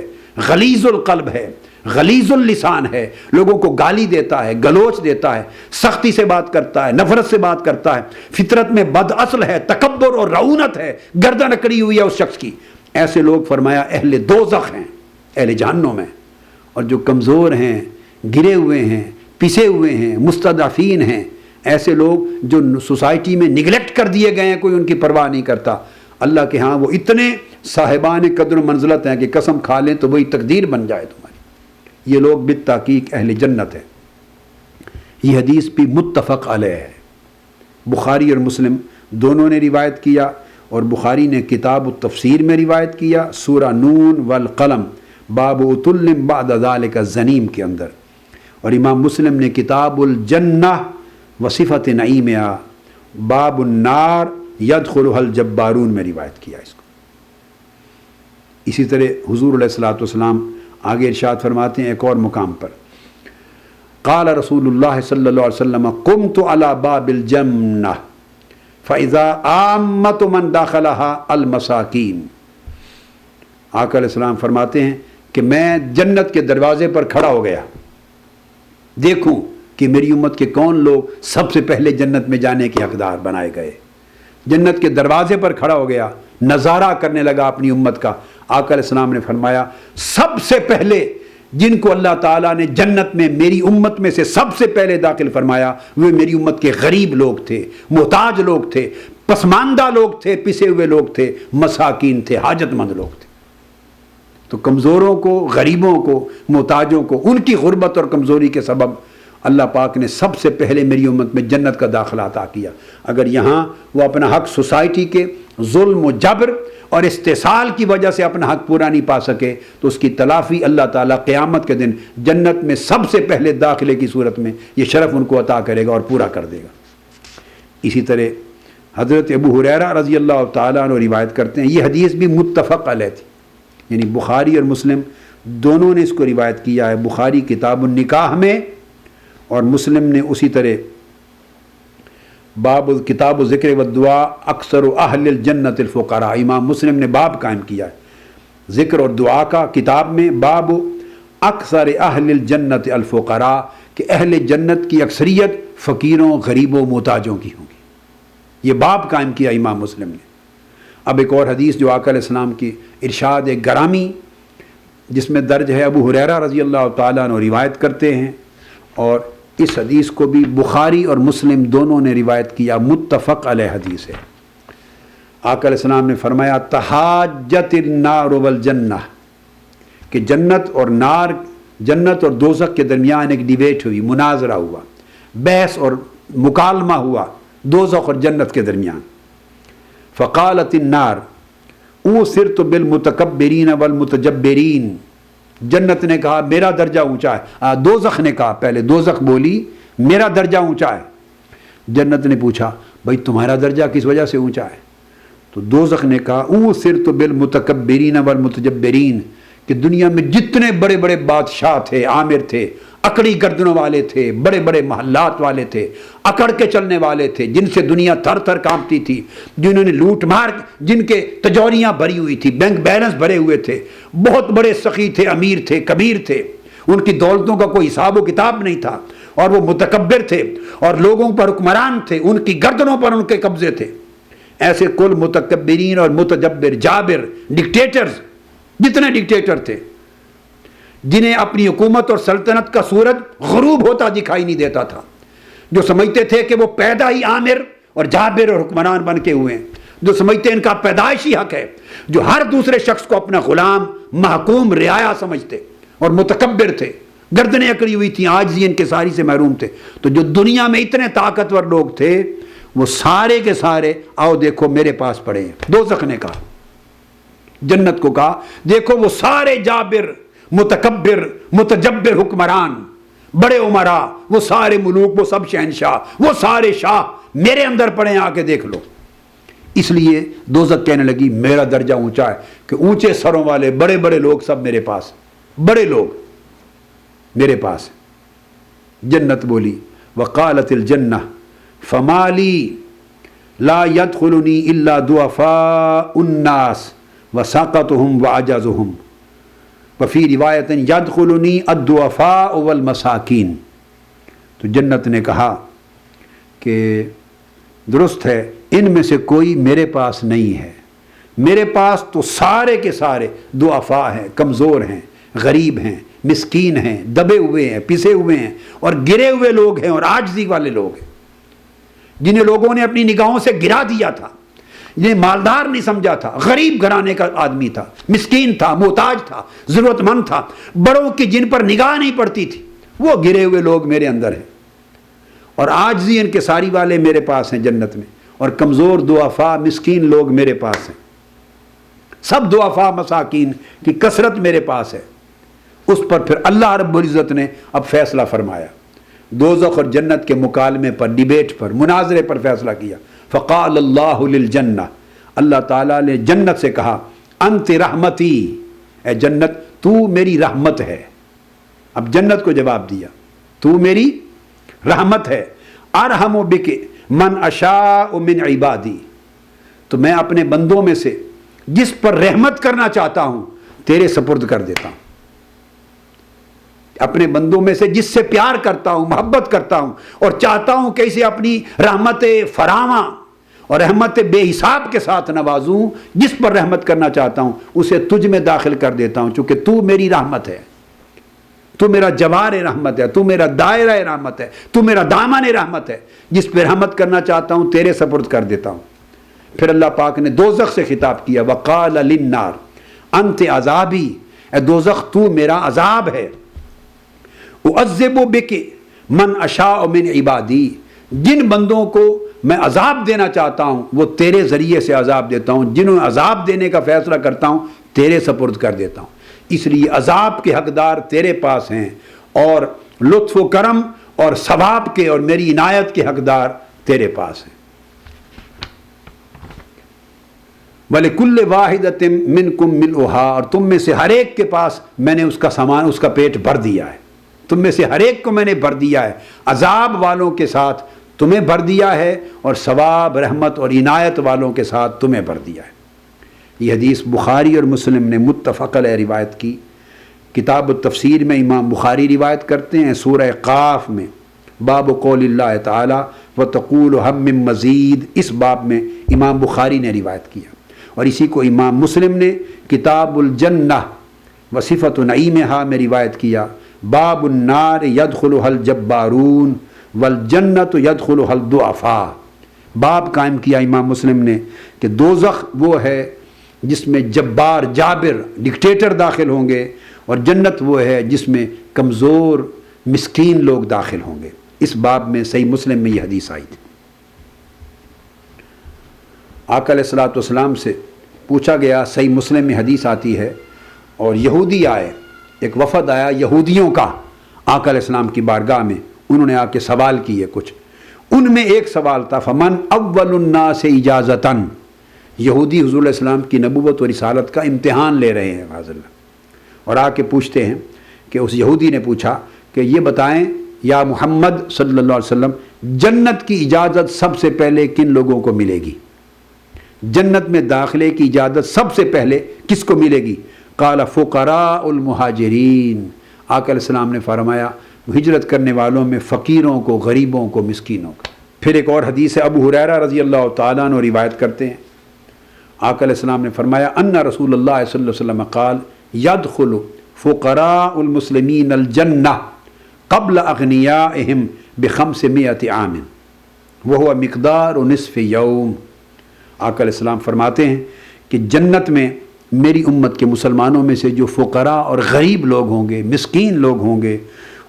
غلیظ القلب ہے، غلیظ اللسان ہے، لوگوں کو گالی دیتا ہے، گلوچ دیتا ہے، سختی سے بات کرتا ہے، نفرت سے بات کرتا ہے، فطرت میں بد اصل ہے، تکبر اور رعونت ہے، گردن اکڑی ہوئی ہے اس شخص کی، ایسے لوگ فرمایا اہل دوزخ ہیں، اہل جہنم ہیں۔ اور جو کمزور ہیں، گرے ہوئے ہیں، پسے ہوئے ہیں، مستضعفین ہیں، ایسے لوگ جو سوسائٹی میں نگلیکٹ کر دیے گئے ہیں، کوئی ان کی پرواہ نہیں کرتا، اللہ کے ہاں وہ اتنے صاحبان قدر و منزلت ہیں کہ قسم کھا لیں تو وہی تقدیر بن جائے تمہاری۔ یہ لوگ بالتحقیق اہل جنت ہیں۔ یہ حدیث بھی متفق علیہ ہے، بخاری اور مسلم دونوں نے روایت کیا، اور بخاری نے کتاب التفسیر میں روایت کیا، سورہ نون والقلم باب عتل بعد ذلک الزنیم کے اندر، اور امام مسلم نے کتاب الجنہ وصفت نعیمہا باب النار یدخلها الجبارون میں روایت کیا اس کو۔ اسی طرح حضور علیہ الصلوۃ والسلام آگے ارشاد فرماتے ہیں ایک اور مقام پر، قال رسول اللہ صلی اللہ علیہ وسلم قمت علی باب الجنہ فاذا عامۃ من دخلها المساکین۔ آقا علیہ السلام فرماتے ہیں کہ میں جنت کے دروازے پر کھڑا ہو گیا، دیکھوں کہ میری امت کے کون لوگ سب سے پہلے جنت میں جانے کے حقدار بنائے گئے۔ جنت کے دروازے پر کھڑا ہو گیا، نظارہ کرنے لگا اپنی امت کا۔ آقا علیہ السلام نے فرمایا سب سے پہلے جن کو اللہ تعالیٰ نے جنت میں میری امت میں سے سب سے پہلے داخل فرمایا وہ میری امت کے غریب لوگ تھے، محتاج لوگ تھے، پسماندہ لوگ تھے، پسے ہوئے لوگ تھے، مساکین تھے، حاجت مند لوگ تھے۔ تو کمزوروں کو، غریبوں کو، محتاجوں کو، ان کی غربت اور کمزوری کے سبب اللہ پاک نے سب سے پہلے میری امت میں جنت کا داخلہ عطا کیا۔ اگر یہاں وہ اپنا حق سوسائٹی کے ظلم و جبر اور استحصال کی وجہ سے اپنا حق پورا نہیں پا سکے تو اس کی تلافی اللہ تعالیٰ قیامت کے دن جنت میں سب سے پہلے داخلے کی صورت میں یہ شرف ان کو عطا کرے گا اور پورا کر دے گا۔ اسی طرح حضرت ابو ہریرہ رضی اللہ تعالیٰ عنہ روایت کرتے ہیں، یہ حدیث بھی متفق علیہ تھی، یعنی بخاری اور مسلم دونوں نے اس کو روایت کیا ہے، بخاری کتاب النکاح میں اور مسلم نے اسی طرح باب کتاب ذکر والدعاء اکثر اہل الجنت الفقراء، امام مسلم نے باب قائم کیا ہے ذکر اور دعا کا کتاب میں، باب اکثر اہل الجنت الفقراء، کہ اہل جنت کی اکثریت فقیروں، غریبوں، محتاجوں کی ہوگی، یہ باب قائم کیا امام مسلم نے۔ اب ایک اور حدیث جو آقا علیہ السلام کی ارشاد گرامی جس میں درج ہے، ابو ہریرہ رضی اللہ تعالیٰ عنہ روایت کرتے ہیں، اور اس حدیث کو بھی بخاری اور مسلم دونوں نے روایت کیا، متفق علیہ حدیث ہے۔ آقا علیہ السلام نے فرمایا تحاجت النار والجنہ، کہ جنت اور نار، جنت اور دوزخ کے درمیان ایک ڈیبیٹ ہوئی، مناظرہ ہوا، بحث اور مکالمہ ہوا دوزخ اور جنت کے درمیان۔ فقالت النار اوثرت بالمتکبرین والمتجبرین، جنت نے کہا میرا درجہ اونچا ہے، دوزخ نے کہا، پہلے دوزخ بولی میرا درجہ اونچا ہے۔ جنت نے پوچھا بھائی تمہارا درجہ کس وجہ سے اونچا ہے؟ تو دوزخ نے کہا اوثرت بالمتکبرین والمتجبرین، کہ دنیا میں جتنے بڑے بڑے بادشاہ تھے، عامر تھے، اکڑی گردنوں والے تھے، بڑے بڑے محلات والے تھے، اکڑ کے چلنے والے تھے، جن سے دنیا تھر تھر کانپتی تھی، جنہوں نے لوٹ مار، جن کے تجوریاں بھری ہوئی تھی، بینک بیلنس بھرے ہوئے تھے، بہت بڑے سخی تھے، امیر تھے، کبیر تھے، ان کی دولتوں کا کوئی حساب و کتاب نہیں تھا، اور وہ متکبر تھے اور لوگوں پر حکمران تھے، ان کی گردنوں پر ان کے قبضے تھے۔ ایسے کل متکبرین اور متجبر، جابر، ڈکٹیٹرز، جتنے ڈکٹیٹر تھے، جنہیں اپنی حکومت اور سلطنت کا سورج غروب ہوتا دکھائی نہیں دیتا تھا، جو سمجھتے تھے کہ وہ پیدا ہی عامر اور جابر اور حکمران بن کے ہوئے ہیں، جو سمجھتے ان کا پیدائشی حق ہے، جو ہر دوسرے شخص کو اپنا غلام، محکوم، رعایا سمجھتے اور متکبر تھے، گردنیں اکڑی ہوئی تھیں، عاجزی انکساری سے محروم تھے۔ تو جو دنیا میں اتنے طاقتور لوگ تھے وہ سارے کے سارے آؤ دیکھو میرے پاس پڑے ہیں۔ دوزخ نے کہا، جنت کو کہا دیکھو وہ سارے جابر، متکبر، متجبر حکمران، بڑے عمراء، وہ سارے ملوک، وہ سب شہنشاہ، وہ سارے شاہ میرے اندر پڑے ہیں، آ کے دیکھ لو۔ اس لیے دوزخ کہنے لگی میرا درجہ اونچا ہے کہ اونچے سروں والے بڑے بڑے لوگ سب میرے پاس، بڑے لوگ میرے پاس۔ جنت بولی وقالت الجنہ فما لی لا يدخلنی الا ضعفاء الناس وساقتهم وعجزهم وفی روایت یدخلنی الضعفاء والمساکین۔ تو جنت نے کہا کہ درست ہے، ان میں سے کوئی میرے پاس نہیں ہے، میرے پاس تو سارے کے سارے ضعفاء ہیں، کمزور ہیں، غریب ہیں، مسکین ہیں، دبے ہوئے ہیں، پسے ہوئے ہیں اور گرے ہوئے لوگ ہیں اور عاجزی والے لوگ ہیں، جنہیں لوگوں نے اپنی نگاہوں سے گرا دیا تھا، جنہیں مالدار نہیں سمجھا تھا، غریب گھرانے کا آدمی تھا، مسکین تھا، محتاج تھا، ضرورت مند تھا، بڑوں کی جن پر نگاہ نہیں پڑتی تھی، وہ گرے ہوئے لوگ میرے اندر ہیں، اور عاجزی انکساری والے میرے پاس ہیں جنت میں، اور کمزور ضعفاء مسکین لوگ میرے پاس ہیں، سب ضعفاء مساکین کی کثرت میرے پاس ہے۔ اس پر پھر اللہ رب العزت نے اب فیصلہ فرمایا، دوزخ اور جنت کے مکالمے پر، ڈیبیٹ پر، مناظرے پر فیصلہ کیا۔ فقال اللہ للجنہ، اللہ تعالیٰ نے جنت سے کہا انت رحمتی، اے جنت تو میری رحمت ہے۔ اب جنت کو جواب دیا تو میری رحمت ہے، ارحم بک من اشاء من عبادی، تو میں اپنے بندوں میں سے جس پر رحمت کرنا چاہتا ہوں تیرے سپرد کر دیتا ہوں، اپنے بندوں میں سے جس سے پیار کرتا ہوں، محبت کرتا ہوں اور چاہتا ہوں کہ اسے اپنی رحمت فراواں اور رحمت بے حساب کے ساتھ نوازوں، جس پر رحمت کرنا چاہتا ہوں اسے تجھ میں داخل کر دیتا ہوں، چونکہ تو میری رحمت ہے، تو میرا جوار رحمت ہے، تو میرا دائرہ رحمت ہے، تو میرا دامن رحمت ہے، جس پہ رحمت کرنا چاہتا ہوں تیرے سپرد کر دیتا ہوں۔ پھر اللہ پاک نے دوزخ سے خطاب کیا وقال للنار انت عذابی، اے دوزخ تو میرا عذاب ہے، اعذب بک من اشاء من عبادی، جن بندوں کو میں عذاب دینا چاہتا ہوں وہ تیرے ذریعے سے عذاب دیتا ہوں، جنہیں عذاب دینے کا فیصلہ کرتا ہوں تیرے سپرد کر دیتا ہوں، اس لیے عذاب کے حقدار تیرے پاس ہیں اور لطف و کرم اور ثواب کے اور میری عنایت کے حقدار تیرے پاس ہیں۔ وَلِكُلِّ وَاحِدَةٍ مِّنْكُمْ مِلْؤُهَا، اور تم میں سے ہر ایک کے پاس میں نے اس کا سامان، اس کا پیٹ بھر دیا ہے، تم میں سے ہر ایک کو میں نے بھر دیا ہے، عذاب والوں کے ساتھ تمہیں بھر دیا ہے اور ثواب، رحمت اور عنایت والوں کے ساتھ تمہیں بھر دیا ہے۔ یہ حدیث بخاری اور مسلم نے متفق علیہ روایت کی۔ کتاب التفسیر میں امام بخاری روایت کرتے ہیں، سورہ قاف میں باب قول اللہ تعالی وتقول ہم من مزید، اس باب میں امام بخاری نے روایت کیا، اور اسی کو امام مسلم نے کتاب الجنہ وصفۃ نعیمہا میں روایت کیا، باب النار یدخلها الجبارون والجنت یدخلها الضعفاء، باب قائم کیا امام مسلم نے کہ دوزخ وہ ہے جس میں جبار، جابر، ڈکٹیٹر داخل ہوں گے، اور جنت وہ ہے جس میں کمزور، مسکین لوگ داخل ہوں گے۔ اس باب میں صحیح مسلم میں یہ حدیث آئی تھی۔ آقا علیہ الصلوۃ والسلام سے پوچھا گیا، صحیح مسلم میں حدیث آتی ہے، اور یہودی آئے، ایک وفد آیا یہودیوں کا آقا علیہ السلام کی بارگاہ میں، انہوں نے آ کے سوال کیے کچھ، ان میں ایک سوال تھا فمن اول الناس اجازتاً، یہودی حضور علیہ السلام کی نبوت و رسالت کا امتحان لے رہے ہیں معاذ اللہ، اور آ کے پوچھتے ہیں کہ اس یہودی نے پوچھا کہ یہ بتائیں یا محمد صلی اللہ علیہ وسلم، جنت کی اجازت سب سے پہلے کن لوگوں کو ملے گی؟ جنت میں داخلے کی اجازت سب سے پہلے کس کو ملے گی؟ قال فقراء المہاجرین، آقا علیہ السلام نے فرمایا ہجرت کرنے والوں میں فقیروں کو، غریبوں کو، مسکینوں کو۔ پھر ایک اور حدیث ہے، ابو ہریرہ رضی اللہ تعالیٰ عنہ روایت کرتے ہیں، آقا علیہ السلام نے فرمایا ان رسول اللہ صلی اللہ علیہ وسلم قال يدخل فقراء المسلمین الجنہ قبل اغنیائہم ب500 عام وہو مقدار نصف یوم۔ آقا علیہ السلام فرماتے ہیں کہ جنت میں میری امت کے مسلمانوں میں سے جو فقراء اور غریب لوگ ہوں گے، مسکین لوگ ہوں گے،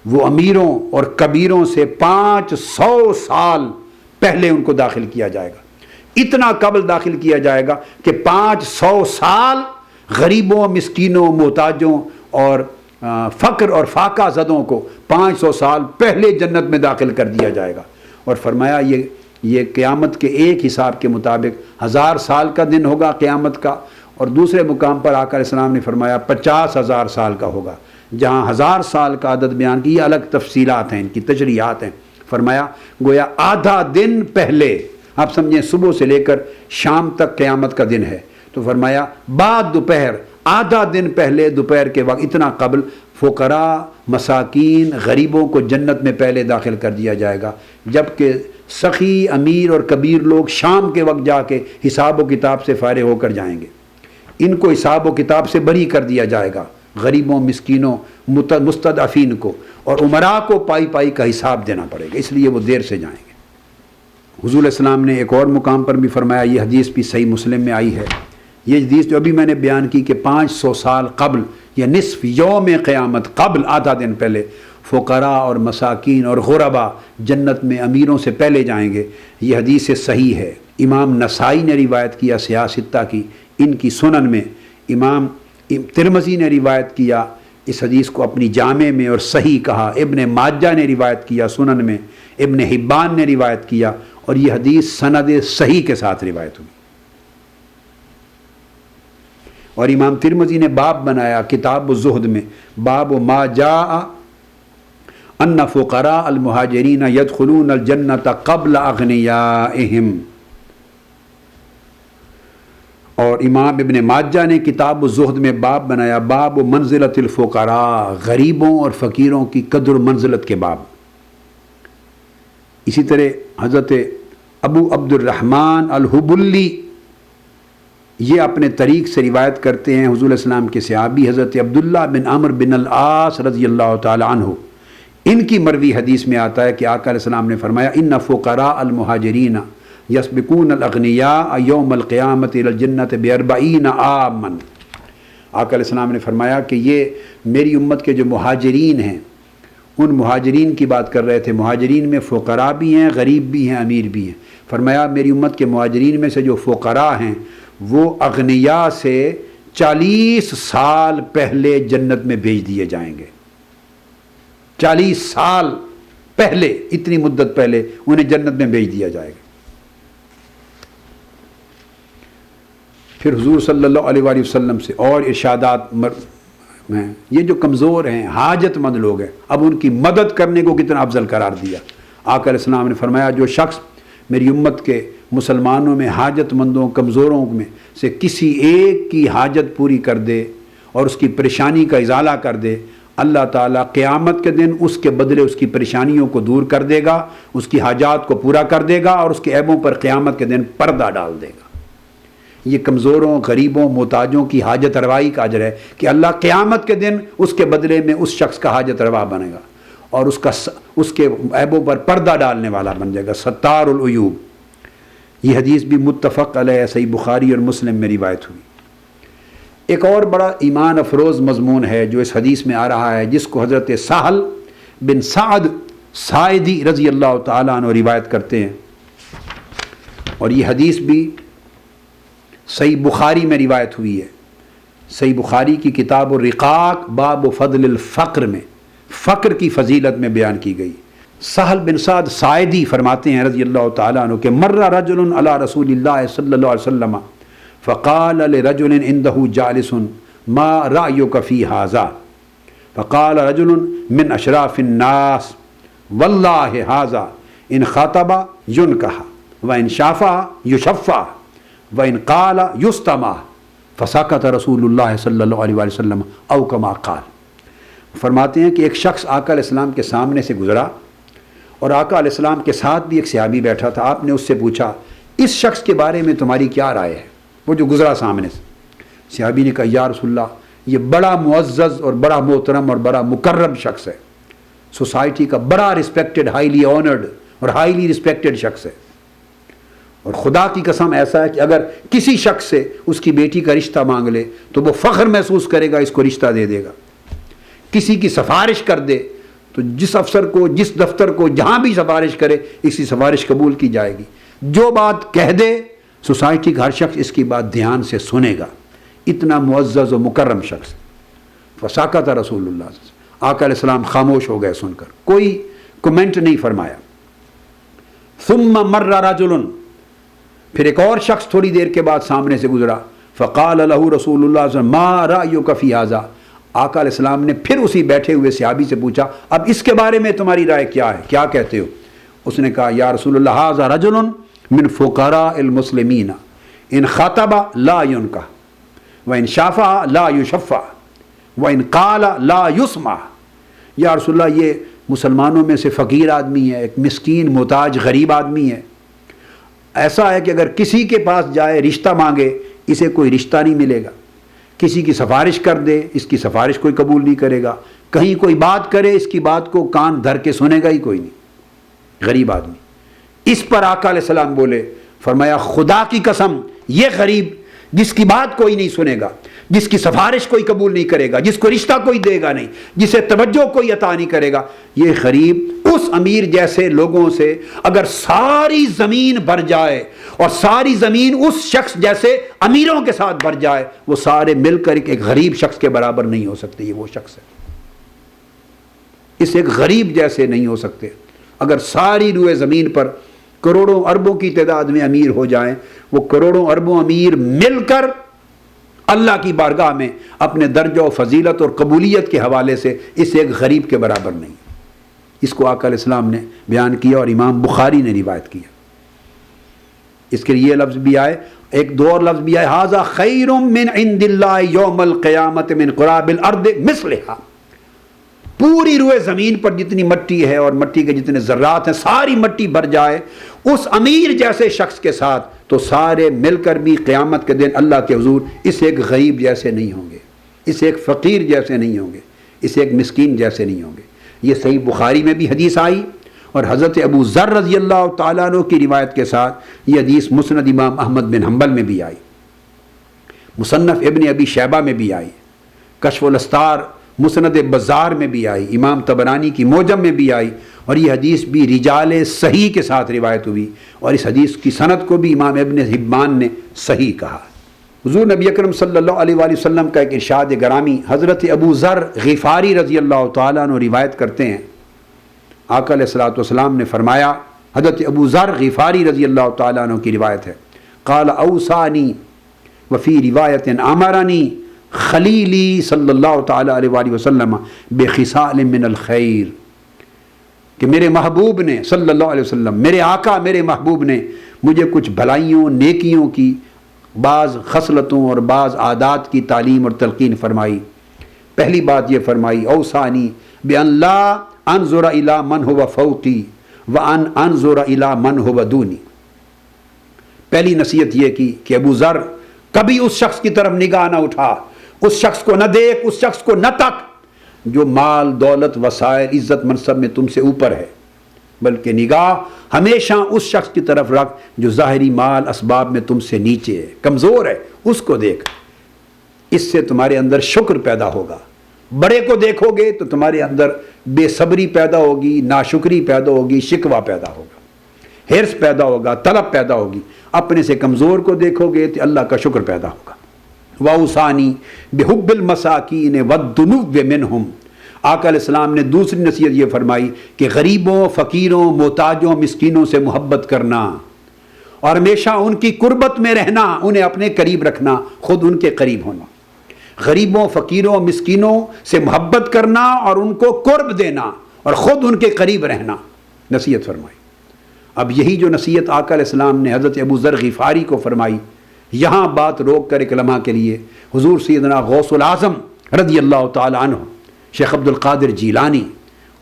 وہ امیروں اور کبیروں سے 500 سال پہلے ان کو داخل کیا جائے گا۔ اتنا قبل داخل کیا جائے گا کہ 500 سال غریبوں، مسکینوں، محتاجوں اور فقر اور فاقہ زدوں کو 500 سال پہلے جنت میں داخل کر دیا جائے گا۔ اور فرمایا یہ قیامت کے ایک حساب کے مطابق 1000 سال کا دن ہوگا قیامت کا، اور دوسرے مقام پر آقا علیہ السلام نے فرمایا 50,000 سال کا ہوگا۔ جہاں 1000 سال کا عدد بیان کی، یہ الگ تفصیلات ہیں، ان کی تشریحات ہیں۔ فرمایا گویا آدھا دن پہلے، آپ سمجھیں صبح سے لے کر شام تک قیامت کا دن ہے، تو فرمایا بعد دوپہر، آدھا دن پہلے دوپہر کے وقت، اتنا قبل فقراء، مساکین، غریبوں کو جنت میں پہلے داخل کر دیا جائے گا، جبکہ سخی، امیر اور کبیر لوگ شام کے وقت جا کے حساب و کتاب سے فارغ ہو کر جائیں گے۔ ان کو حساب و کتاب سے بری کر دیا جائے گا، غریبوں، مسکینوں، مستضعفین کو، اور امراء کو پائی پائی کا حساب دینا پڑے گا، اس لیے وہ دیر سے جائیں گے۔ حضور علیہ السلام نے ایک اور مقام پر بھی فرمایا، یہ حدیث بھی صحیح مسلم میں آئی ہے، یہ حدیث جو ابھی میں نے بیان کی کہ 500 سال قبل یا نصف یوم قیامت قبل، آدھا دن پہلے فقراء اور مساکین اور غربا جنت میں امیروں سے پہلے جائیں گے، یہ حدیث صحیح ہے۔ امام نسائی نے روایت کیا سیاہ ستہ کی، ان کی سنن میں، امام ترمذی نے روایت کیا اس حدیث کو اپنی جامع میں اور صحیح کہا، ابن ماجہ نے روایت کیا سنن میں، ابن حبان نے روایت کیا، اور یہ حدیث سند صحیح کے ساتھ روایت ہوئی۔ اور امام ترمذی نے باب بنایا کتاب الزہد میں، باب ما جاء ان فقراء المہاجرین یدخلون الجنۃ قبل اغنیائہم، اور امام ابن ماجہ نے کتاب الزہد میں باب بنایا، باب منزلت الفقراء، غریبوں اور فقیروں کی قدر و منزلت کے باب۔ اسی طرح حضرت ابو عبد الرحمن الحبلی یہ اپنے طریق سے روایت کرتے ہیں، حضور علیہ السلام کے صحابی حضرت عبداللہ بن عمرو بن العاص رضی اللہ تعالی عنہ، ان کی مروی حدیث میں آتا ہے کہ آقا علیہ السلام نے فرمایا ان فقراء المہاجرین یسبقون الاغنیاء یوم القیامت الی الجنۃ ب40 عاما۔ آقا علیہ السلام نے فرمایا کہ یہ میری امت کے جو مہاجرین ہیں، ان مہاجرین کی بات کر رہے تھے، مہاجرین میں فقراء بھی ہیں، غریب بھی ہیں، امیر بھی ہیں۔ فرمایا میری امت کے مہاجرین میں سے جو فقراء ہیں وہ اغنیاء سے 40 سال پہلے جنت میں بھیج دیے جائیں گے۔ 40 سال پہلے، اتنی مدت پہلے انہیں جنت میں بھیج دیا جائے گا۔ پھر حضور صلی اللہ علیہ وآلہ وسلم سے اور ارشادات ہیں، یہ جو کمزور ہیں، حاجت مند لوگ ہیں، اب ان کی مدد کرنے کو کتنا افضل قرار دیا۔ آقا علیہ السلام نے فرمایا جو شخص میری امت کے مسلمانوں میں حاجت مندوں، کمزوروں میں سے کسی ایک کی حاجت پوری کر دے اور اس کی پریشانی کا ازالہ کر دے، اللہ تعالیٰ قیامت کے دن اس کے بدلے اس کی پریشانیوں کو دور کر دے گا، اس کی حاجات کو پورا کر دے گا، اور اس کے عیبوں پر قیامت کے دن پردہ ڈال دے گا۔ یہ کمزوروں، غریبوں، محتاجوں کی حاجت روائی کا اجر ہے کہ اللہ قیامت کے دن اس کے بدلے میں اس شخص کا حاجت روا بنے گا اور اس کے عیبوں پر پردہ ڈالنے والا بن جائے گا، ستار العیوب۔ یہ حدیث بھی متفق علیہ صحیح بخاری اور مسلم میں روایت ہوئی۔ ایک اور بڑا ایمان افروز مضمون ہے جو اس حدیث میں آ رہا ہے، جس کو حضرت سہل بن سعد ساعدی رضی اللہ تعالیٰ عنہ روایت کرتے ہیں، اور یہ حدیث بھی صحیح بخاری میں روایت ہوئی ہے۔ صحیح بخاری کی کتاب الرقاق باب فضل الفقر میں فقر کی فضیلت میں بیان کی گئی۔ سہل بن سعد ساعدی فرماتے ہیں رضی اللہ تعالیٰ عنہ کہ مر رجل علی رسول اللہ صلی اللہ علیہ وسلم فقال لرجل عنده جالس ما رأيك في هذا فقال رجل من اشراف الناس واللہ ھذا ان خاطب ينکح وان شافع یشفع وان قال یستمع فسکت رسول اللہ صلی اللہ علیہ وسلم او کما قال. فرماتے ہیں کہ ایک شخص آقا علیہ السلام کے سامنے سے گزرا اور آقا علیہ السلام کے ساتھ بھی ایک صحابی بیٹھا تھا. آپ نے اس سے پوچھا اس شخص کے بارے میں تمہاری کیا رائے ہے؟ وہ جو گزرا سامنے سے. صحابی نے کہا یا رسول اللہ یہ بڑا معزز اور بڑا محترم اور بڑا مکرم شخص ہے، سوسائٹی کا بڑا رسپیکٹڈ، ہائیلی آنرڈ اور ہائیلی رسپیکٹڈ شخص ہے، اور خدا کی قسم ایسا ہے کہ اگر کسی شخص سے اس کی بیٹی کا رشتہ مانگ لے تو وہ فخر محسوس کرے گا، اس کو رشتہ دے دے گا. کسی کی سفارش کر دے تو جس افسر کو، جس دفتر کو، جہاں بھی سفارش کرے اس کی سفارش قبول کی جائے گی. جو بات کہہ دے سوسائٹی کا ہر شخص اس کی بات دھیان سے سنے گا. اتنا معزز و مکرم شخص. فسکت رسول اللہ صلی اللہ علیہ وسلم، آقا علیہ السلام خاموش ہو گئے سن کر، کوئی کمنٹ نہیں فرمایا. ثم مر رجل، پھر ایک اور شخص تھوڑی دیر کے بعد سامنے سے گزرا. فقال له رسول اللہ صلی اللہ علیہ وسلم ما رأیک فی ھذا. آقا علیہ السلام نے پھر اسی بیٹھے ہوئے صحابی سے پوچھا اب اس کے بارے میں تمہاری رائے کیا ہے، کیا کہتے ہو؟ اس نے کہا یا رسول اللہ ھذا رجل من فقراء المسلمین ان خاطب لا ينکح وان شافع لا یشفع وان قال لا یسمع. یا رسول اللہ یہ مسلمانوں میں سے فقیر آدمی ہے، ایک مسکین محتاج غریب آدمی ہے. ایسا ہے کہ اگر کسی کے پاس جائے رشتہ مانگے اسے کوئی رشتہ نہیں ملے گا، کسی کی سفارش کر دے اس کی سفارش کوئی قبول نہیں کرے گا، کہیں کوئی بات کرے اس کی بات کو کان دھر کے سنے گا ہی کوئی نہیں، غریب آدمی. اس پر آقا علیہ السلام بولے، فرمایا خدا کی قسم یہ غریب جس کی بات کوئی نہیں سنے گا، جس کی سفارش کوئی قبول نہیں کرے گا، جس کو رشتہ کوئی دے گا نہیں، جسے توجہ کوئی عطا نہیں کرے گا، یہ غریب اس امیر جیسے لوگوں سے اگر ساری زمین بھر جائے اور ساری زمین اس شخص جیسے امیروں کے ساتھ بھر جائے وہ سارے مل کر ایک غریب شخص کے برابر نہیں ہو سکتے. یہ وہ شخص ہے، اس ایک غریب جیسے نہیں ہو سکتے. اگر ساری روئے زمین پر کروڑوں اربوں کی تعداد میں امیر ہو جائیں، وہ کروڑوں اربوں امیر مل کر اللہ کی بارگاہ میں اپنے درجہ و فضیلت اور قبولیت کے حوالے سے اس ایک غریب کے برابر نہیں. اس کو آقا علیہ السلام نے بیان کیا اور امام بخاری نے روایت کیا. اس کے یہ لفظ بھی آئے، ایک دو اور لفظ بھی آئے ھذا خیر من عند اللہ یوم القیامت من قراب الارض مثلھا. پوری روئے زمین پر جتنی مٹی ہے اور مٹی کے جتنے ذرات ہیں ساری مٹی بھر جائے اس امیر جیسے شخص کے ساتھ تو سارے مل کر بھی قیامت کے دن اللہ کے حضور اس ایک غریب جیسے نہیں ہوں گے، اس ایک فقیر جیسے نہیں ہوں گے، اس ایک مسکین جیسے نہیں ہوں گے. یہ صحیح بخاری میں بھی حدیث آئی اور حضرت ابو ذر رضی اللہ تعالیٰ عنہ کی روایت کے ساتھ یہ حدیث مسند امام احمد بن حنبل میں بھی آئی، مصنف ابن ابی شیبہ میں بھی آئی، کشف الاستار مسند بزار میں بھی آئی، امام طبرانی کی موجم میں بھی آئی، اور یہ حدیث بھی رجال صحیح کے ساتھ روایت ہوئی، اور اس حدیث کی سند کو بھی امام ابن حبان نے صحیح کہا. حضور نبی اکرم صلی اللہ علیہ وآلہ وسلم کا ایک ارشاد گرامی حضرت ابو ذر غفاری رضی اللہ تعالیٰ عنہ روایت کرتے ہیں. آقا علیہ الصلوۃ والسلام نے فرمایا، حضرت ابو ذر غفاری رضی اللہ تعالیٰ عنہ کی روایت ہے، قال اوصانی وفی روایت امرنی خلیلی صلی اللہ تعالیٰ علیہ وآلہ وسلم بخصال من الخیر، کہ میرے محبوب نے صلی اللہ علیہ وسلم، میرے آقا میرے محبوب نے مجھے کچھ بھلائیوں نیکیوں کی بعض خصلتوں اور بعض عادات کی تعلیم اور تلقین فرمائی. پہلی بات یہ فرمائی اوصانی بان لا انظر الی من هو فوقی وان انظر الی من هو دونی. پہلی نصیحت یہ کی کہ ابو ذر کبھی اس شخص کی طرف نگاہ نہ اٹھا، اس شخص کو نہ دیکھ، اس شخص کو نہ تک جو مال دولت وسائل عزت منصب میں تم سے اوپر ہے، بلکہ نگاہ ہمیشہ اس شخص کی طرف رکھ جو ظاہری مال اسباب میں تم سے نیچے ہے، کمزور ہے، اس کو دیکھ. اس سے تمہارے اندر شکر پیدا ہوگا. بڑے کو دیکھو گے تو تمہارے اندر بے صبری پیدا ہوگی، ناشکری پیدا ہوگی، شکوہ پیدا ہوگا، حرص پیدا ہوگا، طلب پیدا ہوگی. اپنے سے کمزور کو دیکھو گے تو اللہ کا شکر پیدا ہوگا. وَأَوْصَانِي بِحُبِّ الْمَسَاكِينِ وَالدُّنُوِّ مِنْهُمْ. آقا علیہ السلام نے دوسری نصیحت یہ فرمائی کہ غریبوں، فقیروں، محتاجوں، مسکینوں سے محبت کرنا اور ہمیشہ ان کی قربت میں رہنا، انہیں اپنے قریب رکھنا، خود ان کے قریب ہونا. غریبوں فقیروں مسکینوں سے محبت کرنا اور ان کو قرب دینا اور خود ان کے قریب رہنا نصیحت فرمائی۔ اب یہی جو نصیحت آقا علیہ السلام نے حضرت ابو ذر غفاری کو فرمائی، یہاں بات روک کر ایک لمحہ کے لیے حضور سیدنا غوث العظم رضی اللہ تعالی عنہ شیخ عبد القادر جیلانی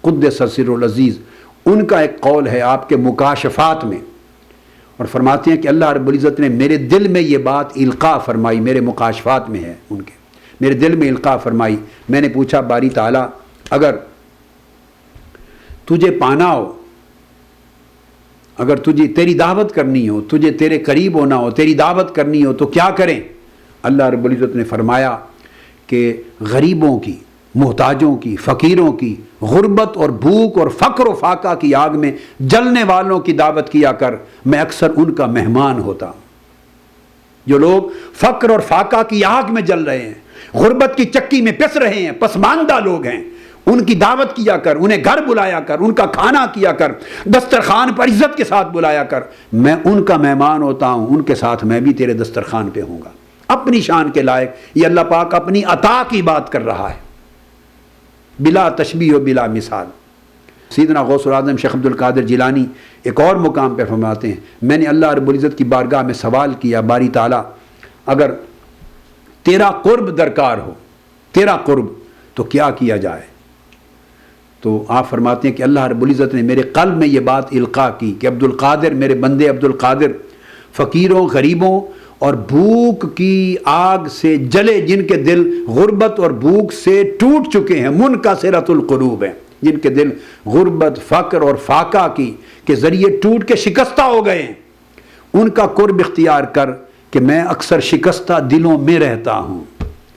قدس سرہ العزیز، ان کا ایک قول ہے آپ کے مکاشفات میں، اور فرماتے ہیں کہ اللہ رب العزت نے میرے دل میں یہ بات القاء فرمائی، میرے مکاشفات میں ہے ان کے، میرے دل میں القاء فرمائی۔ میں نے پوچھا باری تعالیٰ اگر تجھے پانا ہو، اگر تجھے تیری دعوت کرنی ہو، تجھے تیرے قریب ہونا ہو، تیری دعوت کرنی ہو تو کیا کریں؟ اللہ رب العزت نے فرمایا کہ غریبوں کی، محتاجوں کی، فقیروں کی، غربت اور بھوک اور فقر و فاقہ کی آگ میں جلنے والوں کی دعوت کیا کر، میں اکثر ان کا مہمان ہوتا ہوں۔ جو لوگ فقر اور فاقہ کی آگ میں جل رہے ہیں، غربت کی چکی میں پس رہے ہیں، پسماندہ لوگ ہیں، ان کی دعوت کیا کر، انہیں گھر بلایا کر، ان کا کھانا کیا کر، دسترخوان پر عزت کے ساتھ بلایا کر، میں ان کا مہمان ہوتا ہوں، ان کے ساتھ میں بھی تیرے دسترخوان پہ ہوں گا۔ اپنی شان کے لائق یہ اللہ پاک اپنی عطا کی بات کر رہا ہے، بلا تشبیہ و بلا مثال۔ سیدنا غوث العظم شیخ عبد القادر جیلانی ایک اور مقام پہ فرماتے ہیں، میں نے اللہ رب العزت کی بارگاہ میں سوال کیا، باری تعالیٰ اگر تیرا قرب درکار ہو، تیرا قرب، تو کیا کیا جائے؟ تو آپ فرماتے ہیں کہ اللہ رب العزت نے میرے قلب میں یہ بات القاء کی کہ عبد القادر، میرے بندے عبد القادر، فقیروں غریبوں اور بھوک کی آگ سے جلے، جن کے دل غربت اور بھوک سے ٹوٹ چکے ہیں، منکسرۃ القلوب ہیں، جن کے دل غربت، فقر اور فاقہ کے ذریعے ٹوٹ کے شکستہ ہو گئے ہیں، ان کا قرب اختیار کر کہ میں اکثر شکستہ دلوں میں رہتا ہوں،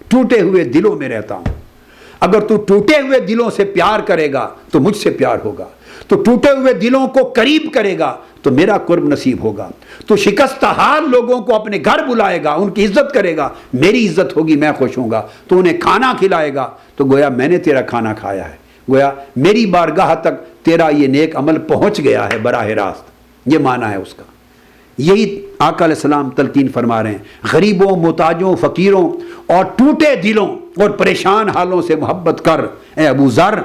ٹوٹے ہوئے دلوں میں رہتا ہوں۔ اگر تو ٹوٹے ہوئے دلوں سے پیار کرے گا تو مجھ سے پیار ہوگا، تو ٹوٹے ہوئے دلوں کو قریب کرے گا تو میرا قرب نصیب ہوگا، تو شکستہ حال لوگوں کو اپنے گھر بلائے گا، ان کی عزت کرے گا، میری عزت ہوگی، میں خوش ہوں گا، تو انہیں کھانا کھلائے گا تو گویا میں نے تیرا کھانا کھایا ہے، گویا میری بارگاہ تک تیرا یہ نیک عمل پہنچ گیا ہے براہ راست، یہ معنی ہے اس کا۔ یہی آقا علیہ السلام تلقین فرما رہے ہیں، غریبوں، محتاجوں، فقیروں اور ٹوٹے دلوں اور پریشان حالوں سے محبت کر اے ابو ذر،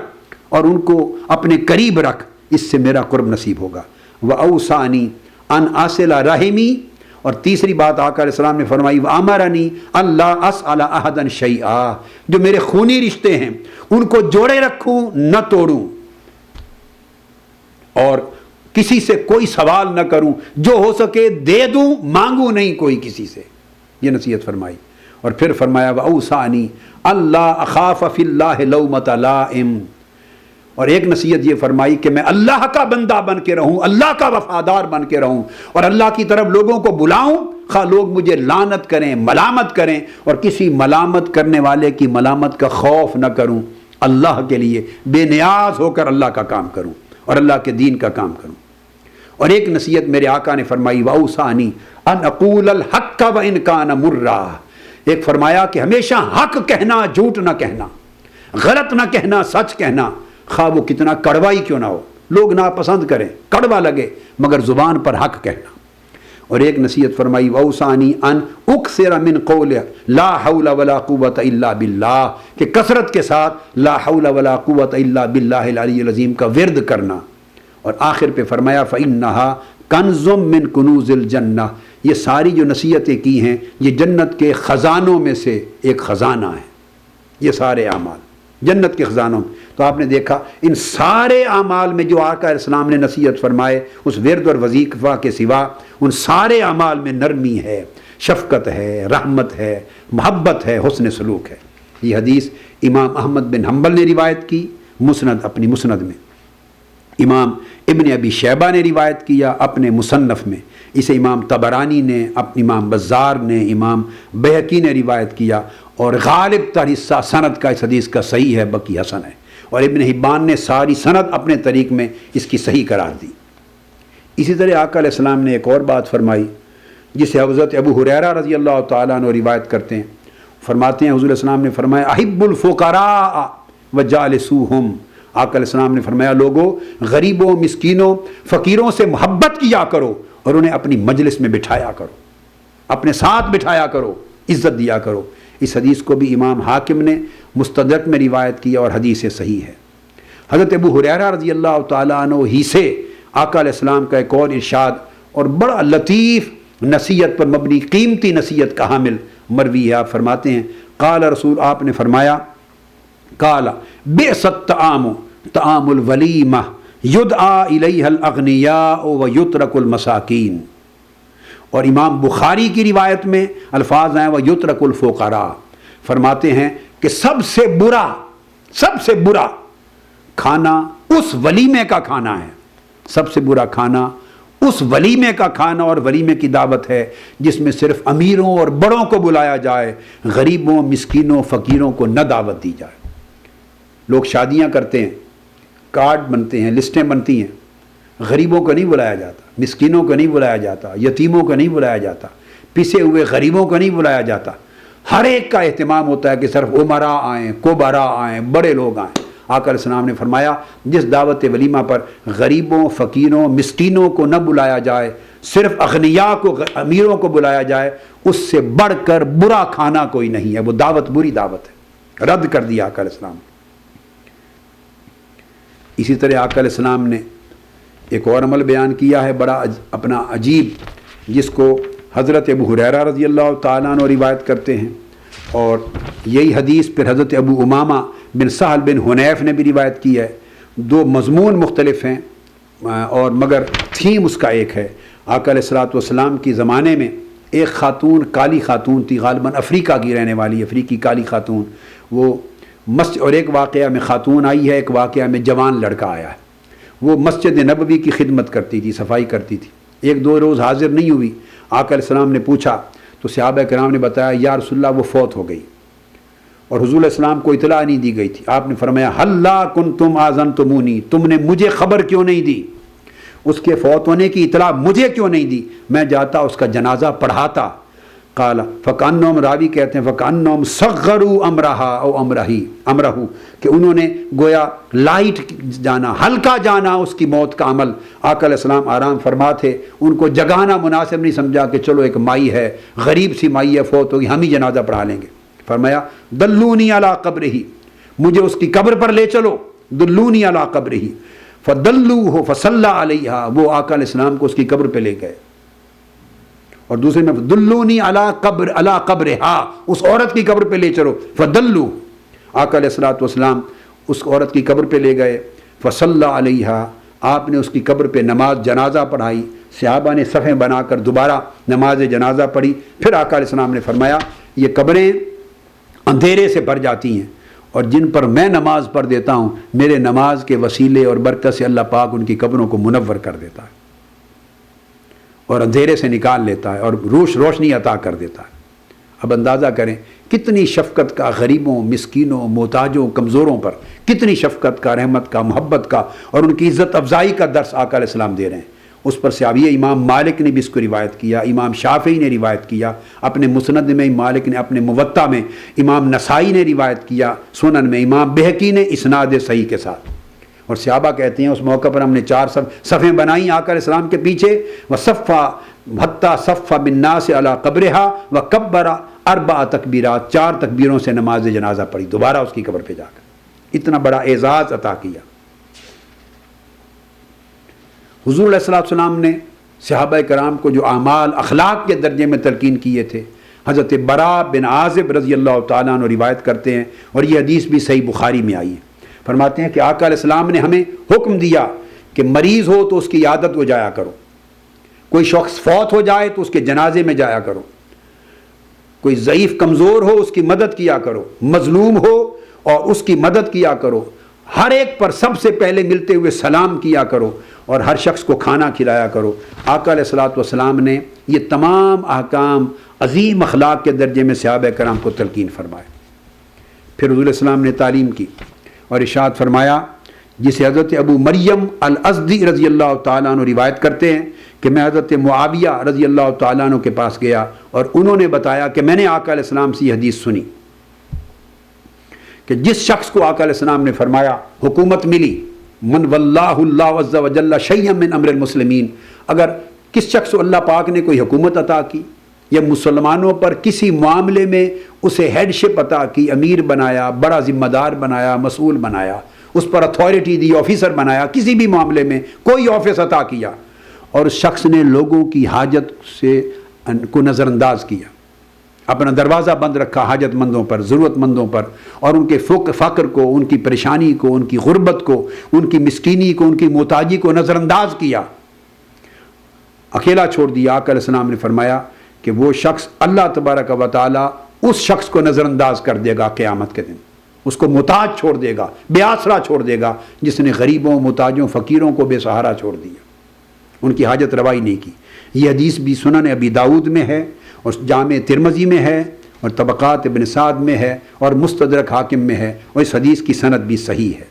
اور ان کو اپنے قریب رکھ، اس سے میرا قرب نصیب ہوگا۔ وَأَوْصَانِي أَنْ أَصِلَ رَحِمِي، اور تیسری بات آقا علیہ السلام نے فرمائی، وَأَمَرَنِي أَلَّا أَسْأَلَ أَحَدًا شَيْئًا، جو میرے خونی رشتے ہیں ان کو جوڑے رکھوں نہ توڑوں، اور کسی سے کوئی سوال نہ کروں، جو ہو سکے دے دوں، مانگوں نہیں کوئی کسی سے، یہ نصیحت فرمائی۔ اور پھر فرمایا وَأَوْصَانِي أَلَّا أَخَافَ فِي اللَّهِ لَوْمَةَ لَائِمٍ، اور ایک نصیحت یہ فرمائی کہ میں اللہ کا بندہ بن کے رہوں، اللہ کا وفادار بن کے رہوں، اور اللہ کی طرف لوگوں کو بلاؤں، خواہ لوگ مجھے لعنت کریں، ملامت کریں، اور کسی ملامت کرنے والے کی ملامت کا خوف نہ کروں، اللہ کے لیے بے نیاز ہو کر اللہ کا کام کروں اور اللہ کے دین کا کام کروں۔ اور ایک نصیحت میرے آقا نے فرمائی وَأَوْصَانِي أَنْ أَقُولَ الْحَقَّ وَإِنْ كَانَ مُرًّا، ایک فرمایا کہ ہمیشہ حق کہنا، جھوٹ نہ کہنا، غلط نہ کہنا، سچ کہنا، خواہ وہ کتنا کڑوا ہی کیوں نہ ہو، لوگ ناپسند کریں، کڑوا لگے، مگر زبان پر حق کہنا۔ اور ایک نصیحت فرمائی وَأَوْصَانِي أَنْ أُكْثِرَ مِنْ قَوْلِ لَا حَوْلَ وَلَا قُوَّةَ إِلَّا بِاللَّهِ، کہ کثرت کے ساتھ لا حول ولا قوت الا باللہ العلی العظیم کا ورد کرنا۔ اور آخر پہ فرمایا فَإِنَّهَا كَنْزٌ مِّن كُنُوزِ الْجَنَّةِ، یہ ساری جو نصیحتیں کی ہیں یہ جنت کے خزانوں میں سے ایک خزانہ ہے، یہ سارے اعمال جنت کے خزانوں میں۔ تو آپ نے دیکھا ان سارے اعمال میں جو آقا علیہ السلام نے نصیحت فرمائے، اس ورد اور وظیفہ کے سوا ان سارے اعمال میں نرمی ہے، شفقت ہے، رحمت ہے، محبت ہے، حسن سلوک ہے۔ یہ حدیث امام احمد بن حنبل نے روایت کی مسند، اپنی مسند میں، امام ابن ابی شیبہ نے روایت کیا اپنے مصنف میں، اسے امام طبرانی نے، امام بزار نے، امام بہقی نے روایت کیا، اور غالب تر حصہ سند کا اس حدیث کا صحیح ہے، بقی حسن ہے، اور ابن حبان نے ساری سند اپنے طریق میں اس کی صحیح قرار دی۔ اسی طرح آقا علیہ السلام نے ایک اور بات فرمائی جسے حضرت ابو ہریرہ رضی اللہ تعالیٰ عنہ روایت کرتے ہیں، فرماتے ہیں حضور علیہ السلام نے فرمایا احب الفقراء وجالسوہم، آقا علیہ السلام نے فرمایا لوگوں غریبوں، مسکینوں، فقیروں سے محبت کیا کرو اور انہیں اپنی مجلس میں بٹھایا کرو، اپنے ساتھ بٹھایا کرو، عزت دیا کرو۔ اس حدیث کو بھی امام حاکم نے مستدرک میں روایت کیا اور حدیث صحیح ہے۔ حضرت ابو ہریرہ رضی اللہ تعالیٰ عنہ ہی سے آقا علیہ السلام کا ایک اور ارشاد اور بڑا لطیف نصیحت پر مبنی قیمتی نصیحت کا حامل مروی ہے۔ آپ فرماتے ہیں قال رسول، آپ نے فرمایا قال بئس الطعام طعام الولیمہ یدعا الیہ الاغنیاء ویترک المساکین، اور امام بخاری کی روایت میں الفاظ ہیں ویترک الفقراء، فرماتے ہیں کہ سب سے برا کھانا اس ولیمے کا کھانا ہے، سب سے برا کھانا اس ولیمے کا کھانا، اور ولیمے کی دعوت ہے جس میں صرف امیروں اور بڑوں کو بلایا جائے، غریبوں مسکینوں فقیروں کو نہ دعوت دی جائے۔ لوگ شادیاں کرتے ہیں، کارڈ بنتے ہیں، لسٹیں بنتی ہیں، غریبوں کو نہیں بلایا جاتا، مسکینوں کو نہیں بلایا جاتا، یتیموں کو نہیں بلایا جاتا، پسے ہوئے غریبوں کو نہیں بلایا جاتا، ہر ایک کا اہتمام ہوتا ہے کہ صرف امراء آئیں، کبراء آئیں، بڑے لوگ آئیں۔ آقا علیہ السلام نے فرمایا جس دعوت ولیمہ پر غریبوں فقیروں مسکینوں کو نہ بلایا جائے، صرف اغنیاء کو امیروں کو بلایا جائے، اس سے بڑھ کر برا کھانا کوئی نہیں ہے، وہ دعوت بری دعوت ہے، رد کر دیا آقا علیہ السلام نے۔ اسی طرح آقا علیہ السلام نے ایک اور عمل بیان کیا ہے بڑا اپنا عجیب، جس کو حضرت ابو ہریرہ رضی اللہ تعالیٰ عنہ روایت کرتے ہیں، اور یہی حدیث پھر حضرت ابو امامہ بن سہل بن حنیف نے بھی روایت کی ہے۔ دو مضمون مختلف ہیں اور مگر تھیم اس کا ایک ہے۔ آقا علیہ السلام کی زمانے میں ایک خاتون، کالی خاتون تھی، غالباً افریقہ کی رہنے والی افریقی کالی خاتون، وہ مسجد، اور ایک واقعہ میں خاتون آئی ہے، ایک واقعہ میں جوان لڑکا آیا ہے، وہ مسجد نبوی کی خدمت کرتی تھی، صفائی کرتی تھی، ایک دو روز حاضر نہیں ہوئی۔ آقا علیہ السلام نے پوچھا تو صحابہ کرام نے بتایا یا رسول اللہ وہ فوت ہو گئی، اور حضور علیہ السلام کو اطلاع نہیں دی گئی تھی۔ آپ نے فرمایا ہلا کنتم آذنتمونی، تم نے مجھے خبر کیوں نہیں دی، اس کے فوت ہونے کی اطلاع مجھے کیوں نہیں دی، میں جاتا اس کا جنازہ پڑھاتا۔ قال فکانہم، راوی کہتے ہیں فکانہم صغروا امرہا او امرہ، کہ انہوں نے گویا لائٹ جانا، ہلکا جانا اس کی موت کا عمل۔ آقا علیہ السلام آرام فرما تھے، ان کو جگانا مناسب نہیں سمجھا کہ چلو ایک مائی ہے، غریب سی مائی ہے، فوت ہوگی، ہم ہی جنازہ پڑھا لیں گے۔ فرمایا دلونی علی قبرہ، مجھے اس کی قبر پر لے چلو، دلونی علی قبرہ، فدلوہ فصلی علیہا، وہ آقا علیہ السلام کو اس کی قبر پہ لے گئے۔ اور دوسرے میں دلونی علی قبرہا، اس عورت کی قبر پہ لے چلو، فدلو، آقا علیہ السلام اس عورت کی قبر پہ لے گئے، فصلی علیہا، آپ نے اس کی قبر پہ نماز جنازہ پڑھائی، صحابہ نے صفیں بنا کر دوبارہ نماز جنازہ پڑھی۔ پھر آقا علیہ السلام نے فرمایا یہ قبریں اندھیرے سے بھر جاتی ہیں، اور جن پر میں نماز پڑھ دیتا ہوں میرے نماز کے وسیلے اور برکت سے اللہ پاک ان کی قبروں کو منور کر دیتا ہے اور اندھیرے سے نکال لیتا ہے اور روشنی عطا کر دیتا ہے۔ اب اندازہ کریں کتنی شفقت کا غریبوں مسکینوں محتاجوں کمزوروں پر، کتنی شفقت کا، رحمت کا، محبت کا اور ان کی عزت افزائی کا درس آقا علیہ السلام دے رہے ہیں۔ اس پر سے اب یہ امام مالک نے بھی اس کو روایت کیا، امام شافعی نے روایت کیا اپنے مسند میں، مالک نے اپنے موطا میں، امام نسائی نے روایت کیا سنن میں، امام بہقی نے اسناد صحیح کے ساتھ۔ اور صحابہ کہتے ہیں اس موقع پر ہم نے 4 صفیں بنائیں آقا علیہ السلام کے پیچھے، وصفا حتی صفا بالناس علی قبرہا وکبر 4 تکبیرات، 4 تکبیروں سے نماز جنازہ پڑھی دوبارہ اس کی قبر پہ جا کر، اتنا بڑا اعزاز عطا کیا۔ حضور علیہ السلام نے صحابہ کرام کو جو اعمال اخلاق کے درجے میں تلقین کیے تھے، حضرت براء بن عازب رضی اللہ تعالیٰ عنہ روایت کرتے ہیں، اور یہ حدیث بھی صحیح بخاری میں آئی ہے، فرماتے ہیں کہ آقا علیہ السلام نے ہمیں حکم دیا کہ مریض ہو تو اس کی عیادت کو جایا کرو، کوئی شخص فوت ہو جائے تو اس کے جنازے میں جایا کرو، کوئی ضعیف کمزور ہو اس کی مدد کیا کرو، مظلوم ہو اور اس کی مدد کیا کرو، ہر ایک پر سب سے پہلے ملتے ہوئے سلام کیا کرو، اور ہر شخص کو کھانا کھلایا کرو۔ آقا علیہ السلام نے یہ تمام احکام عظیم اخلاق کے درجے میں صحابہ کرام کو تلقین فرمائے۔ پھر حضور علیہ السلام نے تعلیم کی اور ارشاد فرمایا، جسے حضرت ابو مریم الازدی رضی اللہ تعالیٰ عنہ روایت کرتے ہیں کہ میں حضرت معاویہ رضی اللہ تعالیٰ عنہ کے پاس گیا اور انہوں نے بتایا کہ میں نے آقا علیہ السلام سے یہ حدیث سنی کہ جس شخص کو آقا علیہ السلام نے فرمایا حکومت ملی، من واللہ اللہ عز وجل شیئا من امر المسلمین، اگر کس شخص کو اللہ پاک نے کوئی حکومت عطا کی، یا مسلمانوں پر کسی معاملے میں اسے ہیڈشپ عطا کی، امیر بنایا، بڑا ذمہ دار بنایا، مسئول بنایا، اس پر اتھارٹی دی، آفیسر بنایا، کسی بھی معاملے میں کوئی آفس عطا کیا اور اس شخص نے لوگوں کی حاجت کو نظر انداز کیا، اپنا دروازہ بند رکھا حاجت مندوں پر، ضرورت مندوں پر، اور ان کے فقر کو، ان کی پریشانی کو، ان کی غربت کو، ان کی مسکینی کو، ان کی محتاجی کو نظر انداز کیا، اکیلا چھوڑ دیا، آقا علیہ السلام نے فرمایا کہ وہ شخص اللہ تبارک و تعالی اس شخص کو نظر انداز کر دے گا قیامت کے دن، اس کو محتاج چھوڑ دے گا، بے آسرا چھوڑ دے گا، جس نے غریبوں، محتاجوں، فقیروں کو بے سہارا چھوڑ دیا، ان کی حاجت روائی نہیں کی۔ یہ حدیث بھی سنن ابی داؤد میں ہے اور جامع ترمذی میں ہے اور طبقات ابن سعد میں ہے اور مستدرک حاکم میں ہے، اور اس حدیث کی سند بھی صحیح ہے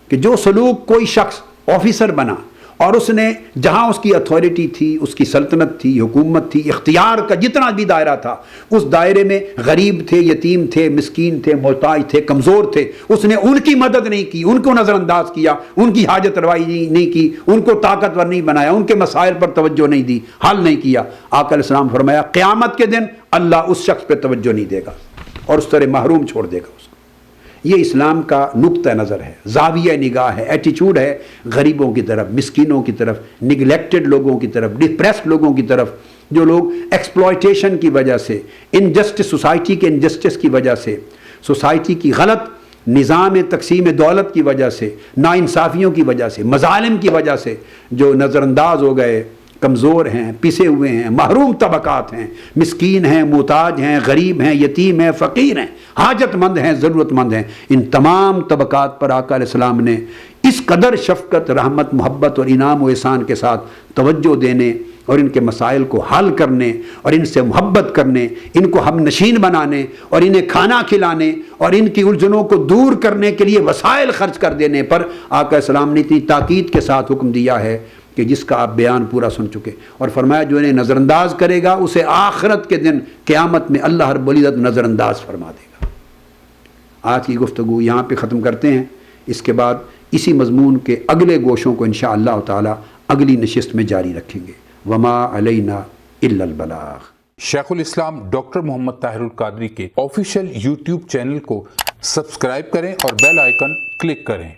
کہ جو سلوک کوئی شخص آفیسر بنا اور اس نے جہاں اس کی اتھارٹی تھی، اس کی سلطنت تھی، حکومت تھی، اختیار کا جتنا بھی دائرہ تھا، اس دائرے میں غریب تھے، یتیم تھے، مسکین تھے، محتاج تھے، کمزور تھے، اس نے ان کی مدد نہیں کی، ان کو نظر انداز کیا، ان کی حاجت روائی نہیں کی، ان کو طاقتور نہیں بنایا، ان کے مسائل پر توجہ نہیں دی، حل نہیں کیا، آقا علیہ السلام فرمایا قیامت کے دن اللہ اس شخص پہ توجہ نہیں دے گا اور اس طرح محروم چھوڑ دے گا اس کو۔ یہ اسلام کا نقطہ نظر ہے، زاویہ نگاہ ہے، ایٹیچیوڈ ہے غریبوں کی طرف، مسکینوں کی طرف، نگلیکٹڈ لوگوں کی طرف، ڈپریسڈ لوگوں کی طرف، جو لوگ ایکسپلائٹیشن کی وجہ سے، انجسٹس، سوسائٹی کے انجسٹس کی وجہ سے، سوسائٹی کی غلط نظام تقسیم دولت کی وجہ سے، ناانصافیوں کی وجہ سے، مظالم کی وجہ سے جو نظر انداز ہو گئے، کمزور ہیں، پسے ہوئے ہیں، محروم طبقات ہیں، مسکین ہیں، محتاج ہیں، غریب ہیں، یتیم ہیں، فقیر ہیں، حاجت مند ہیں، ضرورت مند ہیں، ان تمام طبقات پر آقا علیہ السلام نے اس قدر شفقت، رحمت، محبت اور انعام و احسان کے ساتھ توجہ دینے اور ان کے مسائل کو حل کرنے اور ان سے محبت کرنے، ان کو ہم نشین بنانے اور انہیں کھانا کھلانے اور ان کی الجھنوں کو دور کرنے کے لیے وسائل خرچ کر دینے پر آقا علیہ السلام نے اتنی تاکید کے ساتھ حکم دیا ہے کہ جس کا آپ بیان پورا سن چکے، اور فرمایا جو انہیں نظر انداز کرے گا اسے آخرت کے دن قیامت میں اللہ رب العزت نظر انداز فرما دے گا۔ آج کی گفتگو یہاں پہ ختم کرتے ہیں، اس کے بعد اسی مضمون کے اگلے گوشوں کو انشاءاللہ تعالی اگلی نشست میں جاری رکھیں گے۔ وما علینا الا البلاغ۔ شیخ الاسلام ڈاکٹر محمد طاہر القادری کے آفیشیل یوٹیوب چینل کو سبسکرائب کریں اور بیل آئیکن کلک کریں۔